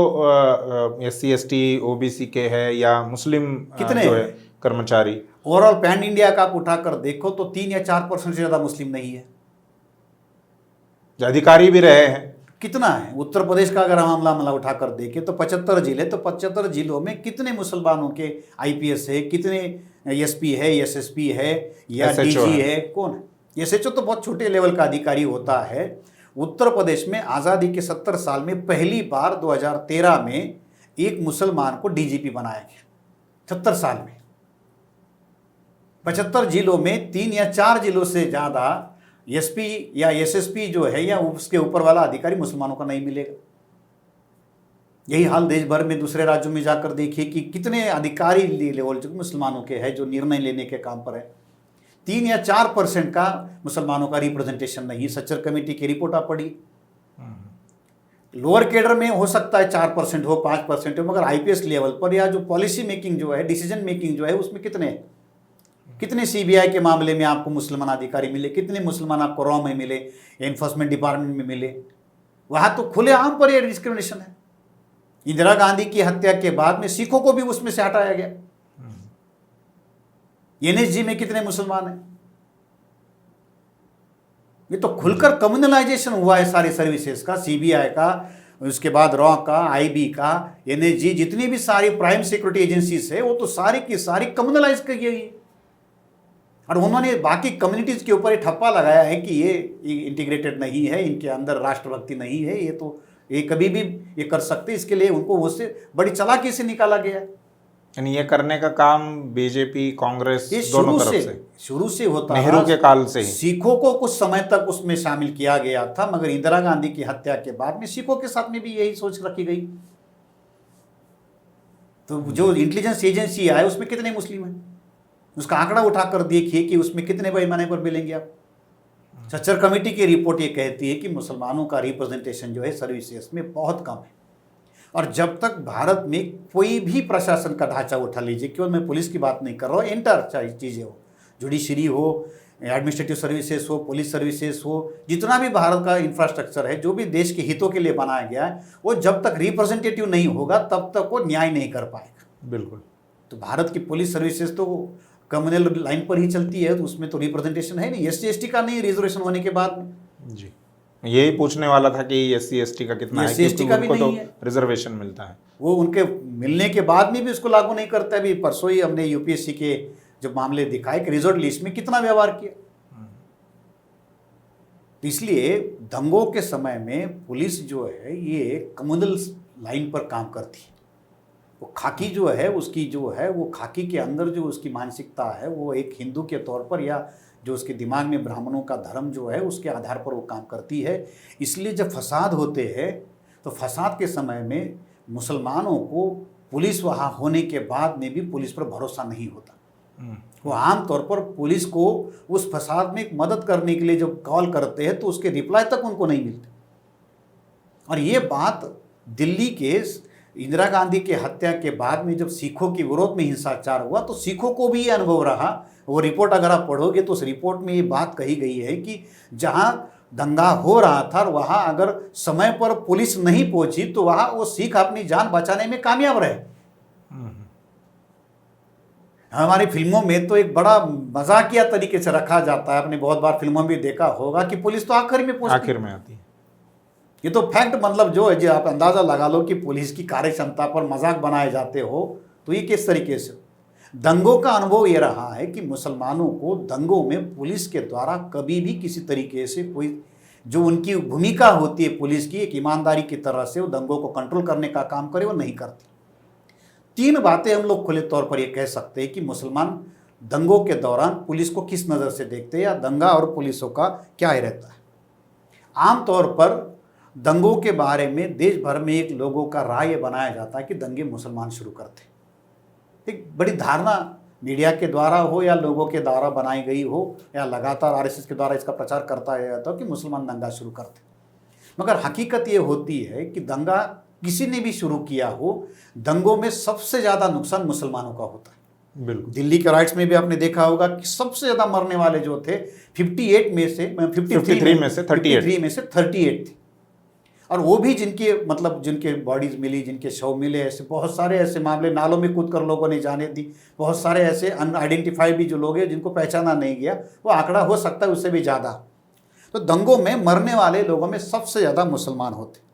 SC ST OBC के है या मुस्लिम कितने जो है कर्मचारी। ओवरऑल पैन इंडिया का आप उठाकर देखो तो 3 या 4% से ज़्यादा मुस्लिम नहीं है। अधिकारी भी रहे हैं कितना है? उत्तर प्रदेश का अगर हम मामला उठाकर देखें तो 75 जिले, तो 75 जिलों में कितने मुसलमानों के IPS है, कितने SP है, SSP है या DG है, कौन है? SHO तो बहुत छोटे लेवल का अधिकारी होता है। उत्तर प्रदेश में आज़ादी के 70 साल में पहली बार 2013 में एक मुसलमान को DGP बनाया गया। 70 साल में 75 जिलों में 3 या 4 जिलों से ज़्यादा SP या SSP जो है या उसके ऊपर वाला अधिकारी मुसलमानों का नहीं मिलेगा। यही हाल देश भर में दूसरे राज्यों में जाकर देखिए कि कितने अधिकारी लेवल जो मुसलमानों के हैं जो निर्णय लेने के काम पर है। 3 या 4% का मुसलमानों का रिप्रेजेंटेशन नहीं। सच्चर कमेटी की रिपोर्ट आप पढ़ी, लोअर केडर में हो सकता है 4% हो, 5% हो, मगर IPS लेवल पर या जो पॉलिसी मेकिंग जो है, डिसीजन मेकिंग जो है, उसमें कितने CBI के मामले में आपको मुसलमान अधिकारी मिले, कितने मुसलमान आपको रॉ में मिले, एनफोर्समेंट डिपार्टमेंट में मिले? वहाँ तो खुलेआम पर यह डिस्क्रिमिनेशन है। इंदिरा गांधी की हत्या के बाद में सिखों को भी उसमें से हटाया गया। NSG में कितने मुसलमान हैं? ये तो खुलकर कम्युनलाइजेशन हुआ है सारी सर्विसेज का, CBI का, उसके बाद रॉ का, IB का, NSG, जितनी भी सारी प्राइम सिक्योरिटी एजेंसीज है वो तो सारी की सारी कम्युनलाइज की गई है। और उन्होंने बाकी कम्युनिटीज़ के ऊपर ये ठप्पा लगाया है कि ये इंटीग्रेटेड नहीं है, इनके अंदर राष्ट्रभक्ति नहीं है, ये कभी भी ये कर सकते, इसके लिए उनको उससे बड़ी चालाकी से निकाला गया है। यानी ये करने का काम BJP कांग्रेस दोनों तरफ से शुरू से होता है, नेहरू के काल से ही। सिखों को कुछ समय तक उसमें शामिल किया गया था, मगर इंदिरा गांधी की हत्या के बाद में सिखों के साथ में भी यही सोच रखी गई। तो जो इंटेलिजेंस एजेंसी है उसमें कितने मुस्लिम हैं, उसका आंकड़ा उठाकर देखिए कि उसमें कितने पैमाने पर मिलेंगे आप। सच्चर कमेटी की रिपोर्ट ये कहती है कि मुसलमानों का रिप्रेजेंटेशन जो है सर्विसेज में बहुत कम है। और जब तक भारत में कोई भी प्रशासन का ढांचा उठा लीजिए, केवल मैं पुलिस की बात नहीं कर रहा हूँ, एंटर चीज़ें हो, जुडिशरी हो, एडमिनिस्ट्रेटिव सर्विसेज हो, पुलिस सर्विसेज हो, जितना भी भारत का इंफ्रास्ट्रक्चर है जो भी देश के हितों के लिए बनाया गया है, वो जब तक रिप्रेजेंटेटिव नहीं होगा तब तक वो न्याय नहीं कर पाएगा। बिल्कुल। तो भारत की पुलिस सर्विसेज तो कम्युनल लाइन पर ही चलती है, तो उसमें तो रिप्रेजेंटेशन है नहीं, SC ST का नहीं, रिजर्वेशन होने के बाद में। जी, यही पूछने वाला था कि SC ST का कितना है, SC ST का भी उनको नहीं तो है, रिजर्वेशन मिलता है, वो उनके मिलने के बाद में भी उसको लागू नहीं करता है। अभी परसों ही हमने UPSC के जो मामले दिखाए कि रिजर्व लिस्ट में कितना व्यवहार किया। तो इसलिए दंगों के समय में पुलिस जो है ये कम्युनल लाइन पर काम करती है। वो खाकी जो है उसकी जो है वो खाकी के अंदर जो उसकी मानसिकता है वो एक हिंदू के तौर पर या जो उसके दिमाग में ब्राह्मणों का धर्म जो है उसके आधार पर वो काम करती है। इसलिए जब फसाद होते हैं तो फसाद के समय में मुसलमानों को पुलिस वहाँ होने के बाद में भी पुलिस पर भरोसा नहीं होता। वो आम तौर पर पुलिस को उस फसाद में मदद करने के लिए जब कॉल करते हैं तो उसके रिप्लाई तक उनको नहीं मिलते। और ये बात दिल्ली के इंदिरा गांधी के हत्या के बाद में जब सिखों के विरोध में हिंसाचार हुआ तो सिखों को भी ये अनुभव रहा। वो रिपोर्ट अगर आप पढ़ोगे तो उस रिपोर्ट में ये बात कही गई है कि जहाँ दंगा हो रहा था वहाँ अगर समय पर पुलिस नहीं पहुंची तो वहाँ वो सिख अपनी जान बचाने में कामयाब रहे। हमारी फिल्मों में तो एक बड़ा मजाकिया तरीके से रखा जाता है, आपने बहुत बार फिल्मों में देखा होगा कि पुलिस तो आखिर में पहुंचती, आखिर में आती है। ये तो फैक्ट मतलब जो है जो आप अंदाजा लगा लो कि पुलिस की कार्य क्षमता पर मजाक बनाए जाते हो तो ये किस तरीके से। दंगों का अनुभव ये रहा है कि मुसलमानों को दंगों में पुलिस के द्वारा कभी भी किसी तरीके से कोई जो उनकी भूमिका होती है पुलिस की एक ईमानदारी की तरह से वो दंगों को कंट्रोल करने का काम करे वो नहीं करती। तीन बातें हम लोग खुले तौर पर ये कह सकते हैं कि मुसलमान दंगों के दौरान पुलिस को किस नज़र से देखते हैं या दंगा और पुलिसों का क्या ही रहता है। आमतौर पर दंगों के बारे में देश भर में एक लोगों का राय बनाया जाता है कि दंगे मुसलमान शुरू करते। एक बड़ी धारणा मीडिया के द्वारा हो या लोगों के द्वारा बनाई गई हो या लगातार आरएसएस के द्वारा इसका प्रचार करता है जाता हो कि मुसलमान दंगा शुरू करते। मगर हकीकत ये होती है कि दंगा किसी ने भी शुरू किया हो, दंगों में सबसे ज़्यादा नुकसान मुसलमानों का होता है। बिल्कुल। दिल्ली के राइट्स में भी आपने देखा होगा कि सबसे ज़्यादा मरने वाले जो थे 53 में से 53 में से 38 थे। और वो भी जिनके मतलब जिनके बॉडीज मिली, जिनके शव मिले, ऐसे बहुत सारे ऐसे मामले नालों में कूद कर लोगों ने जाने दी। बहुत सारे ऐसे अनआइडेंटिफाइड भी जो लोग हैं जिनको पहचाना नहीं गया, वो आंकड़ा हो सकता है उससे भी ज़्यादा। तो दंगों में मरने वाले लोगों में सबसे ज़्यादा मुसलमान होते।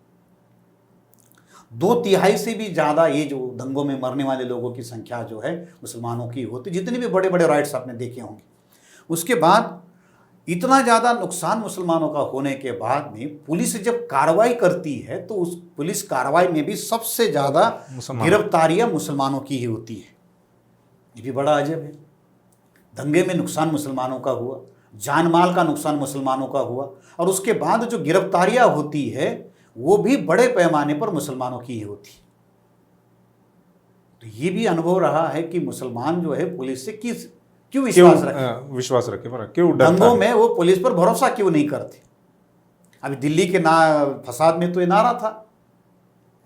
2/3 से भी ज़्यादा ये जो दंगों में मरने वाले लोगों की संख्या जो है मुसलमानों की होती, जितने भी बड़े बड़े राइट्स आपने देखे होंगे। उसके बाद इतना ज़्यादा नुकसान मुसलमानों का होने के बाद में पुलिस जब कार्रवाई करती है तो उस पुलिस कार्रवाई में भी सबसे ज़्यादा गिरफ्तारियां मुसलमानों की ही होती है। ये भी बड़ा अजब है। दंगे में नुकसान मुसलमानों का हुआ, जान माल का नुकसान मुसलमानों का हुआ, और उसके बाद जो गिरफ्तारियां होती है वो भी बड़े पैमाने पर मुसलमानों की ही होती है। तो ये भी अनुभव रहा है कि मुसलमान जो है पुलिस से क्यों विश्वास रखे पर क्यों डरता है? दंगों में वो पुलिस पर भरोसा क्यों नहीं करते। अभी दिल्ली के फसाद में तो ये नारा था,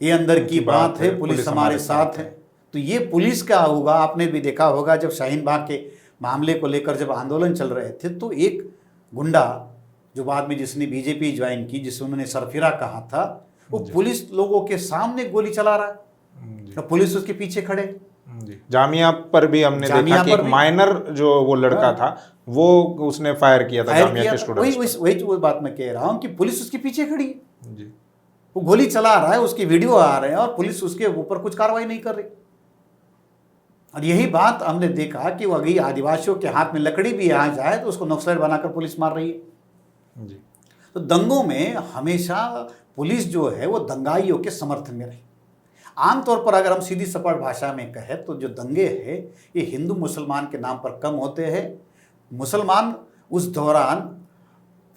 ये अंदर की बात है, पुलिस हमारे साथ है। तो ये पुलिस का होगा। आपने भी देखा होगा जब शाहीन बाग के मामले को लेकर जब आंदोलन चल रहे थे तो एक गुंडा जो बाद में जिसने बीजेपी ज्वाइन की, जिसे उन्होंने सरफिरा कहा था, वो पुलिस लोगों के सामने गोली चला रहा है तो पुलिस उसके पीछे खड़े। जामिया पर भी हमने देखा कि एक माइनर जो वो लड़का था वो उसने फायर किया था जामिया के स्टूडेंट्स। वही वो बात मैं कह रहा हूँ कि पुलिस उसके पीछे खड़ी है जी। वो गोली चला रहा है, उसकी वीडियो आ रहे हैं और पुलिस उसके ऊपर कुछ कार्रवाई नहीं कर रही। और यही बात हमने देखा कि वो अभी आदिवासियों के हाथ में लकड़ी भी आ जाए तो उसको नक्सली बनाकर पुलिस मार रही है जी। तो दंगों में हमेशा पुलिस जो है वो दंगाइयों के समर्थन में रही। आमतौर पर अगर हम सीधी सपाट भाषा में कहें तो जो दंगे हैं ये हिंदू मुसलमान के नाम पर कम होते हैं। मुसलमान उस दौरान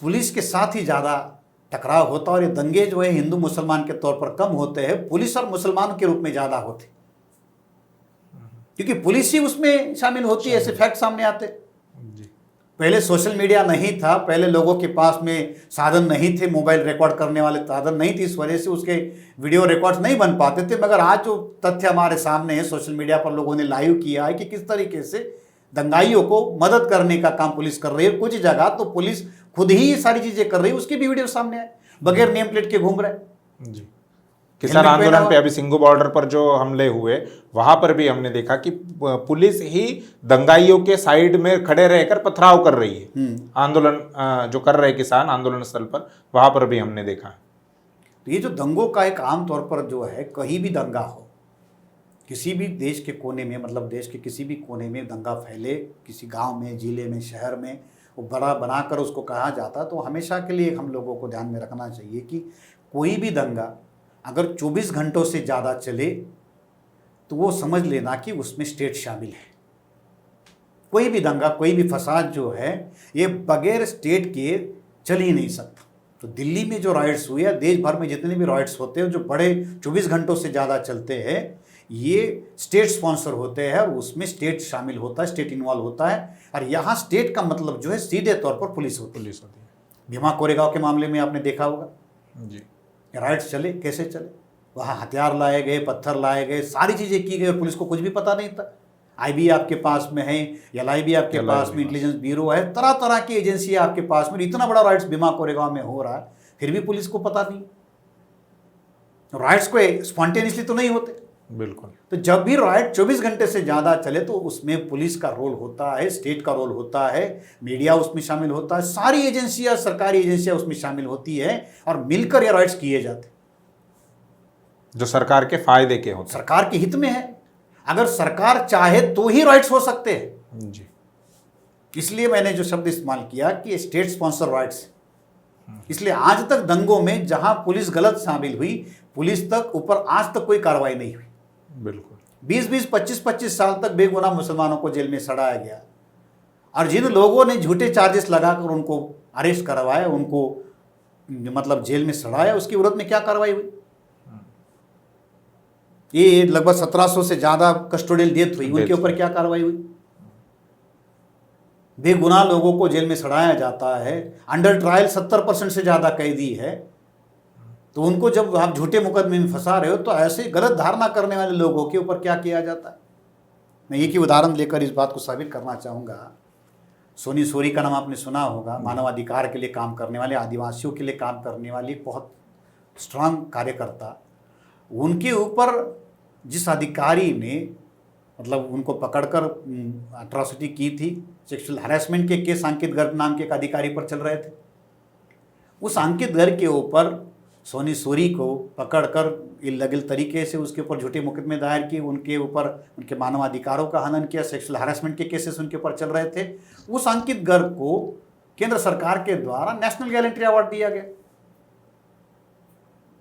पुलिस के साथ ही ज़्यादा टकराव होता और ये दंगे जो है हिंदू मुसलमान के तौर पर कम होते हैं, पुलिस और मुसलमान के रूप में ज़्यादा होते, क्योंकि पुलिस ही उसमें शामिल होती है। ऐसे फैक्ट सामने आते। पहले सोशल मीडिया नहीं था, पहले लोगों के पास में साधन नहीं थे, मोबाइल रिकॉर्ड करने वाले साधन नहीं थी, इस वजह से उसके वीडियो रिकॉर्ड्स नहीं बन पाते थे। मगर आज जो तथ्य हमारे सामने है, सोशल मीडिया पर लोगों ने लाइव किया है कि किस तरीके से दंगाइयों को मदद करने का काम पुलिस कर रही है। कुछ जगह तो पुलिस खुद ही ये सारी चीज़ें कर रही है, उसकी भी वीडियो सामने आए, बगैर नेम प्लेट के घूम रहे जी। किसान आंदोलन पे अभी सिंघू बॉर्डर पर जो हमले हुए वहां पर भी हमने देखा कि पुलिस ही दंगाइयों के साइड में खड़े रहकर पथराव कर रही है। आंदोलन जो कर रहे किसान आंदोलन स्थल पर, वहां पर भी हमने देखा। तो ये जो दंगों का एक आम तौर पर जो है, कहीं भी दंगा हो, किसी भी देश के कोने में, मतलब देश के किसी भी कोने में दंगा फैले, किसी गांव में, जिले में, शहर में, वो बड़ा बनाकर उसको कहा जाता। तो हमेशा के लिए हम लोगों को ध्यान में रखना चाहिए कि कोई भी दंगा अगर 24 घंटों से ज़्यादा चले तो वो समझ लेना कि उसमें स्टेट शामिल है। कोई भी दंगा, कोई भी फसाद जो है ये बगैर स्टेट के चल ही नहीं सकता। तो दिल्ली में जो राइट्स हुए या देश भर में जितने भी राइट्स होते हैं जो बड़े 24 घंटों से ज़्यादा चलते हैं, ये स्टेट स्पॉन्सर होते हैं और उसमें स्टेट शामिल होता है, स्टेट इन्वॉल्व होता है। और यहाँ स्टेट का मतलब जो है सीधे तौर पर पुलिस होती है। भीमा कोरेगांव के मामले में आपने देखा होगा जी, राइट्स चले, कैसे चले, वहाँ हथियार लाए गए, पत्थर लाए गए, सारी चीज़ें की गई और पुलिस को कुछ भी पता नहीं था। IB आपके पास में है, LIB आपके पास में, इंटेलिजेंस ब्यूरो है, तरह तरह की एजेंसी आपके पास में। इतना बड़ा राइट्स भीमा कोरेगांव में हो रहा है, फिर भी पुलिस को पता नहीं। राइट्स को स्पॉन्टेनियसली तो नहीं होते। बिल्कुल। तो जब भी राइट 24 घंटे से ज़्यादा चले तो उसमें पुलिस का रोल होता है, स्टेट का रोल होता है, मीडिया उसमें शामिल होता है, सारी एजेंसियां, सरकारी एजेंसियां उसमें शामिल होती है और मिलकर ये राइट्स किए जाते हैं जो सरकार के फायदे के होते सरकार के हित में है। अगर सरकार चाहे तो ही राइट्स हो सकते हैं। हैं। जी, इसलिए मैंने जो शब्द इस्तेमाल किया कि स्टेट स्पॉन्सर राइट्स। इसलिए आज तक दंगों में जहां पुलिस गलत शामिल हुई, पुलिस तक ऊपर आज तक कोई कार्रवाई नहीं हुई। बिल्कुल। 20-20, 25-25 साल तक बेगुनाह मुसलमानों को जेल में सड़ाया गया और जिन लोगों ने झूठे चार्जेस लगाकर उनको अरेस्ट करवाया, उनको मतलब जेल में सड़ाया, उसकी विरोध में क्या कार्रवाई हुई? ये लगभग 1700 से ज़्यादा कस्टोडियल डेथ हुई, उनके ऊपर क्या कार्रवाई हुई? बेगुनाह लोगों को जेल में सड़ाया जाता है, अंडर ट्रायल 70% से ज़्यादा कैदी है, तो उनको जब आप झूठे मुकदमे में फंसा रहे हो तो ऐसे गलत धारणा करने वाले लोगों के ऊपर क्या किया जाता है? मैं एक ही उदाहरण लेकर इस बात को साबित करना चाहूँगा। सोनी सोरी का नाम आपने सुना होगा, मानवाधिकार के लिए काम करने वाले, आदिवासियों के लिए काम करने वाली बहुत स्ट्रांग कार्यकर्ता। उनके ऊपर जिस अधिकारी ने मतलब उनको पकड़कर अट्रॉसिटी की थी, सेक्सुअल हैरेसमेंट के केस अंकित गर्ग नाम के एक अधिकारी पर चल रहे थे। उस अंकित गर्ग के ऊपर सोनी सोरी को पकड़कर इल्लीगल तरीके से उसके ऊपर झूठे मुकदमे दायर किए, उनके ऊपर उनके मानवाधिकारों का हनन किया, सेक्सुअल हैरेसमेंट के केसेस उनके ऊपर चल रहे थे। उस अंकित गर्ग को केंद्र सरकार के द्वारा नेशनल गैलेंट्री अवार्ड दिया गया।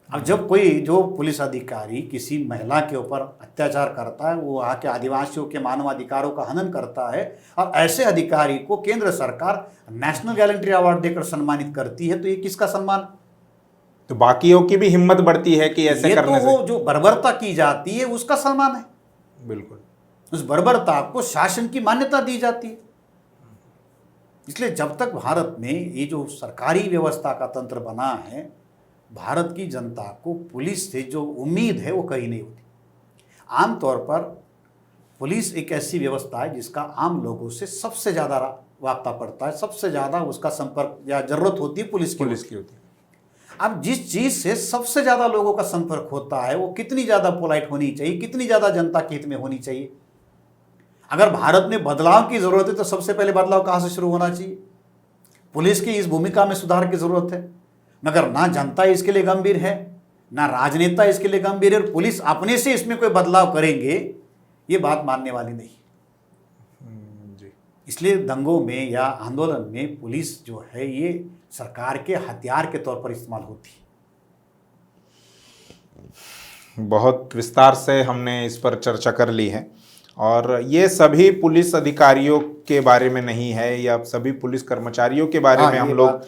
अब जब कोई जो पुलिस अधिकारी किसी महिला के ऊपर अत्याचार करता है, वो वहाँ के आदिवासियों के मानवाधिकारों का हनन करता है और ऐसे अधिकारी को केंद्र सरकार नेशनल गैलेंट्री अवार्ड देकर सम्मानित करती है, तो ये किसका सम्मान? तो बाकियों की भी हिम्मत बढ़ती है कि ऐसे करने तो वो जो बर्बरता की जाती है उसका सम्मान है। बिल्कुल। उस बर्बरता को शासन की मान्यता दी जाती है। इसलिए जब तक भारत में ये जो सरकारी व्यवस्था का तंत्र बना है, भारत की जनता को पुलिस से जो उम्मीद है वो कहीं नहीं होती। आमतौर पर पुलिस एक ऐसी व्यवस्था है जिसका आम लोगों से सबसे ज़्यादा वास्ता पड़ता है, सबसे ज़्यादा उसका संपर्क या ज़रूरत होती है पुलिस की होती है। अब जिस चीज़ से सबसे ज़्यादा लोगों का संपर्क होता है वो कितनी ज़्यादा पोलाइट होनी चाहिए, कितनी ज़्यादा जनता के हित में होनी चाहिए। अगर भारत में बदलाव की ज़रूरत है तो सबसे पहले बदलाव कहाँ से शुरू होना चाहिए? पुलिस की इस भूमिका में सुधार की ज़रूरत है, मगर ना जनता इसके लिए गंभीर है, ना राजनेता इसके लिए गंभीर है, और पुलिस अपने से इसमें कोई बदलाव करेंगे ये बात मानने वाली नहीं। इसलिए दंगों में या आंदोलन में पुलिस जो है ये सरकार के हथियार के तौर पर इस्तेमाल होती है। बहुत विस्तार से हमने इस पर चर्चा कर ली है और ये सभी पुलिस अधिकारियों के बारे में नहीं है या सभी पुलिस कर्मचारियों के बारे में हम लोग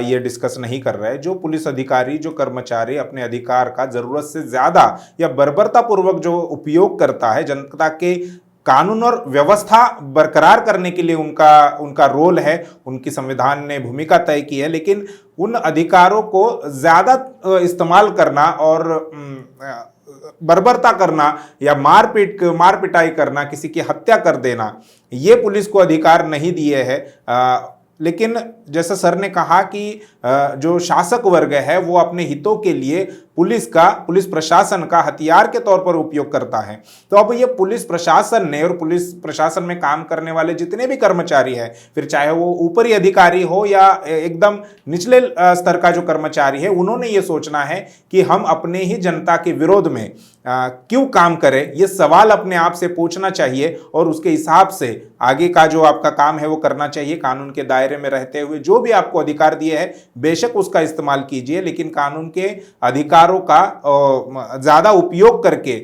ये डिस्कस नहीं कर रहे हैं। जो पुलिस अधिकारी, जो कर्मचारी अपने अधिकार का ज़रूरत से ज़्यादा या बर्बरतापूर्वक जो उपयोग करता है, जनता के कानून और व्यवस्था बरकरार करने के लिए उनका रोल है, उनकी संविधान ने भूमिका तय की है, लेकिन उन अधिकारों को ज़्यादा इस्तेमाल करना और बर्बरता करना या मार पिटाई करना, किसी की हत्या कर देना, ये पुलिस को अधिकार नहीं दिए है। लेकिन जैसा सर ने कहा कि जो शासक वर्ग है वो अपने हितों के लिए पुलिस प्रशासन का हथियार के तौर पर उपयोग करता है। तो अब ये पुलिस प्रशासन ने और पुलिस प्रशासन में काम करने वाले जितने भी कर्मचारी हैं, फिर चाहे वो ऊपरी अधिकारी हो या एकदम निचले स्तर का जो कर्मचारी है, उन्होंने ये सोचना है कि हम अपने ही जनता के विरोध में क्यों काम करें। ये सवाल अपने आप से पूछना चाहिए और उसके हिसाब से आगे का जो आपका काम है वो करना चाहिए। कानून के दायरे में रहते हुए जो भी आपको अधिकार दिए हैं बेशक उसका इस्तेमाल कीजिए, लेकिन कानून के अधिकारों का ज़्यादा उपयोग करके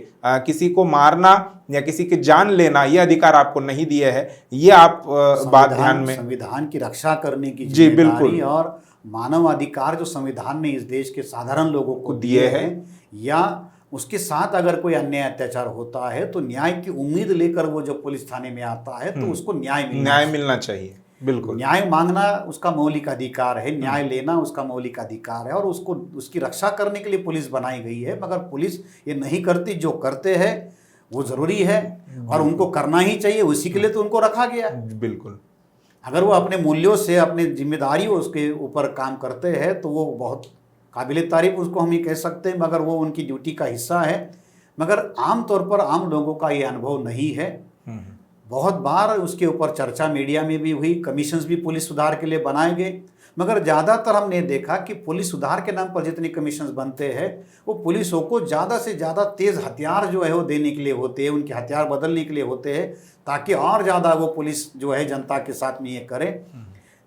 किसी को मारना या किसी की जान लेना ये अधिकार आपको नहीं दिए है। ये आप बात ध्यान में, संविधान की रक्षा करने की जी बिल्कुल, और मानव अधिकार जो संविधान ने इस देश के साधारण लोगों को दिए हैं, या उसके साथ अगर कोई अन्याय अत्याचार होता है तो न्याय की उम्मीद लेकर वो जो पुलिस थाने में आता है तो उसको न्याय मिलना चाहिए। बिल्कुल, न्याय मांगना उसका मौलिक अधिकार है, न्याय लेना उसका मौलिक अधिकार है, और उसको उसकी रक्षा करने के लिए पुलिस बनाई गई है। मगर पुलिस ये नहीं करती। जो करते हैं वो जरूरी है और उनको करना ही चाहिए, उसी के लिए तो उनको रखा गया है। बिल्कुल, अगर वो अपने मूल्यों से, अपने जिम्मेदारी उसके ऊपर काम करते हैं तो वो बहुत काबिल तारीफ उसको हम ये कह सकते हैं, मगर वो उनकी ड्यूटी का हिस्सा है। मगर आम तौर पर आम लोगों का ये अनुभव नहीं है। बहुत बार उसके ऊपर चर्चा मीडिया में भी हुई, कमीशंस भी पुलिस सुधार के लिए बनाए गए, मगर ज़्यादातर हमने देखा कि पुलिस सुधार के नाम पर जितने कमीशंस बनते हैं वो पुलिसों को ज़्यादा से ज़्यादा तेज़ हथियार जो है वो देने के लिए होते हैं, उनके हथियार बदलने के लिए होते हैं, ताकि और ज़्यादा वो पुलिस जो है जनता के साथ में ये करे।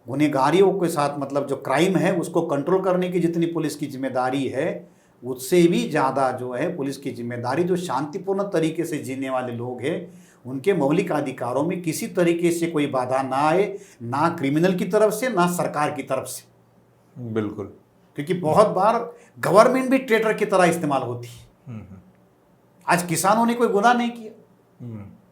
गुनहगारियों के साथ, मतलब जो क्राइम है उसको कंट्रोल करने की जितनी पुलिस की जिम्मेदारी है उससे भी ज़्यादा जो है पुलिस की जिम्मेदारी जो शांतिपूर्ण तरीके से जीने वाले लोग हैं उनके मौलिक अधिकारों में किसी तरीके से कोई बाधा ना आए, ना क्रिमिनल की तरफ से ना सरकार की तरफ से। बिल्कुल, क्योंकि बहुत बार गवर्नमेंट भी ट्रेटर की तरह इस्तेमाल होती है। आज किसानों ने कोई गुनाह नहीं किया,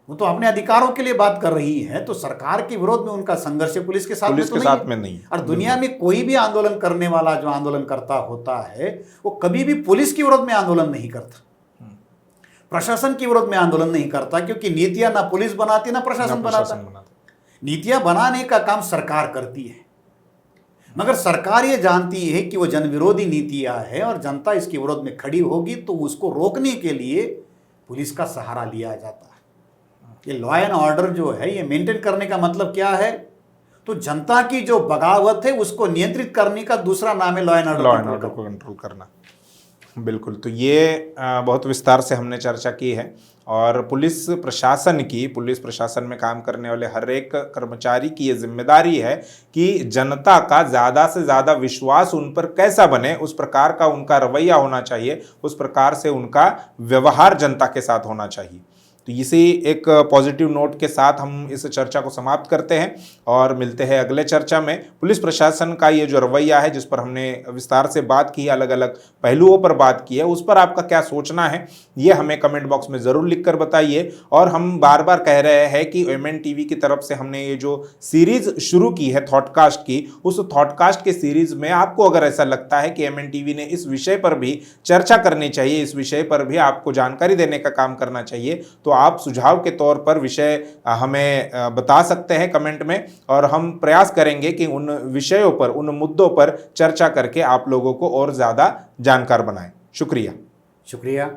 वो तो अपने अधिकारों के लिए बात कर रही है, तो सरकार के विरोध में उनका संघर्ष पुलिस के साथ में नहीं। और दुनिया में कोई भी आंदोलन करने वाला जो आंदोलन करता होता है वो कभी भी पुलिस के विरोध में आंदोलन नहीं करता, प्रशासन के विरोध में आंदोलन नहीं करता, क्योंकि नीतियां ना पुलिस बनाती ना प्रशासन बनाता। नीतियां बनाने का काम सरकार करती है, मगर सरकार ये जानती है कि वो जन विरोधी नीतियां है और जनता इसके विरोध में खड़ी होगी तो उसको रोकने के लिए पुलिस का सहारा लिया जाता है। ये लॉ एंड ऑर्डर जो है ये मेंटेन करने का मतलब क्या है? तो जनता की जो बगावत है उसको नियंत्रित करने का दूसरा नाम है लॉ एंड ऑर्डर को कंट्रोल करना। बिल्कुल, तो ये बहुत विस्तार से हमने चर्चा की है और पुलिस प्रशासन में काम करने वाले हर एक कर्मचारी की ये जिम्मेदारी है कि जनता का ज़्यादा से ज़्यादा विश्वास उन पर कैसा बने, उस प्रकार का उनका रवैया होना चाहिए, उस प्रकार से उनका व्यवहार जनता के साथ होना चाहिए। तो इसी एक पॉजिटिव नोट के साथ हम इस चर्चा को समाप्त करते हैं और मिलते हैं अगले चर्चा में। पुलिस प्रशासन का ये जो रवैया है जिस पर हमने विस्तार से बात की, अलग अलग पहलुओं पर बात की है, उस पर आपका क्या सोचना है ये हमें कमेंट बॉक्स में ज़रूर लिख कर बताइए। और हम बार बार कह रहे हैं कि MNTV की तरफ से हमने ये जो सीरीज़ शुरू की है थॉटकास्ट की, उस थॉटकास्ट के सीरीज़ में आपको अगर ऐसा लगता है कि MNTV ने इस विषय पर भी चर्चा करनी चाहिए, इस विषय पर भी आपको जानकारी देने का काम करना चाहिए, तो आप सुझाव के तौर पर विषय हमें बता सकते हैं कमेंट में और हम प्रयास करेंगे कि उन विषयों पर, उन मुद्दों पर चर्चा करके आप लोगों को और ज़्यादा जानकार बनाएं। शुक्रिया।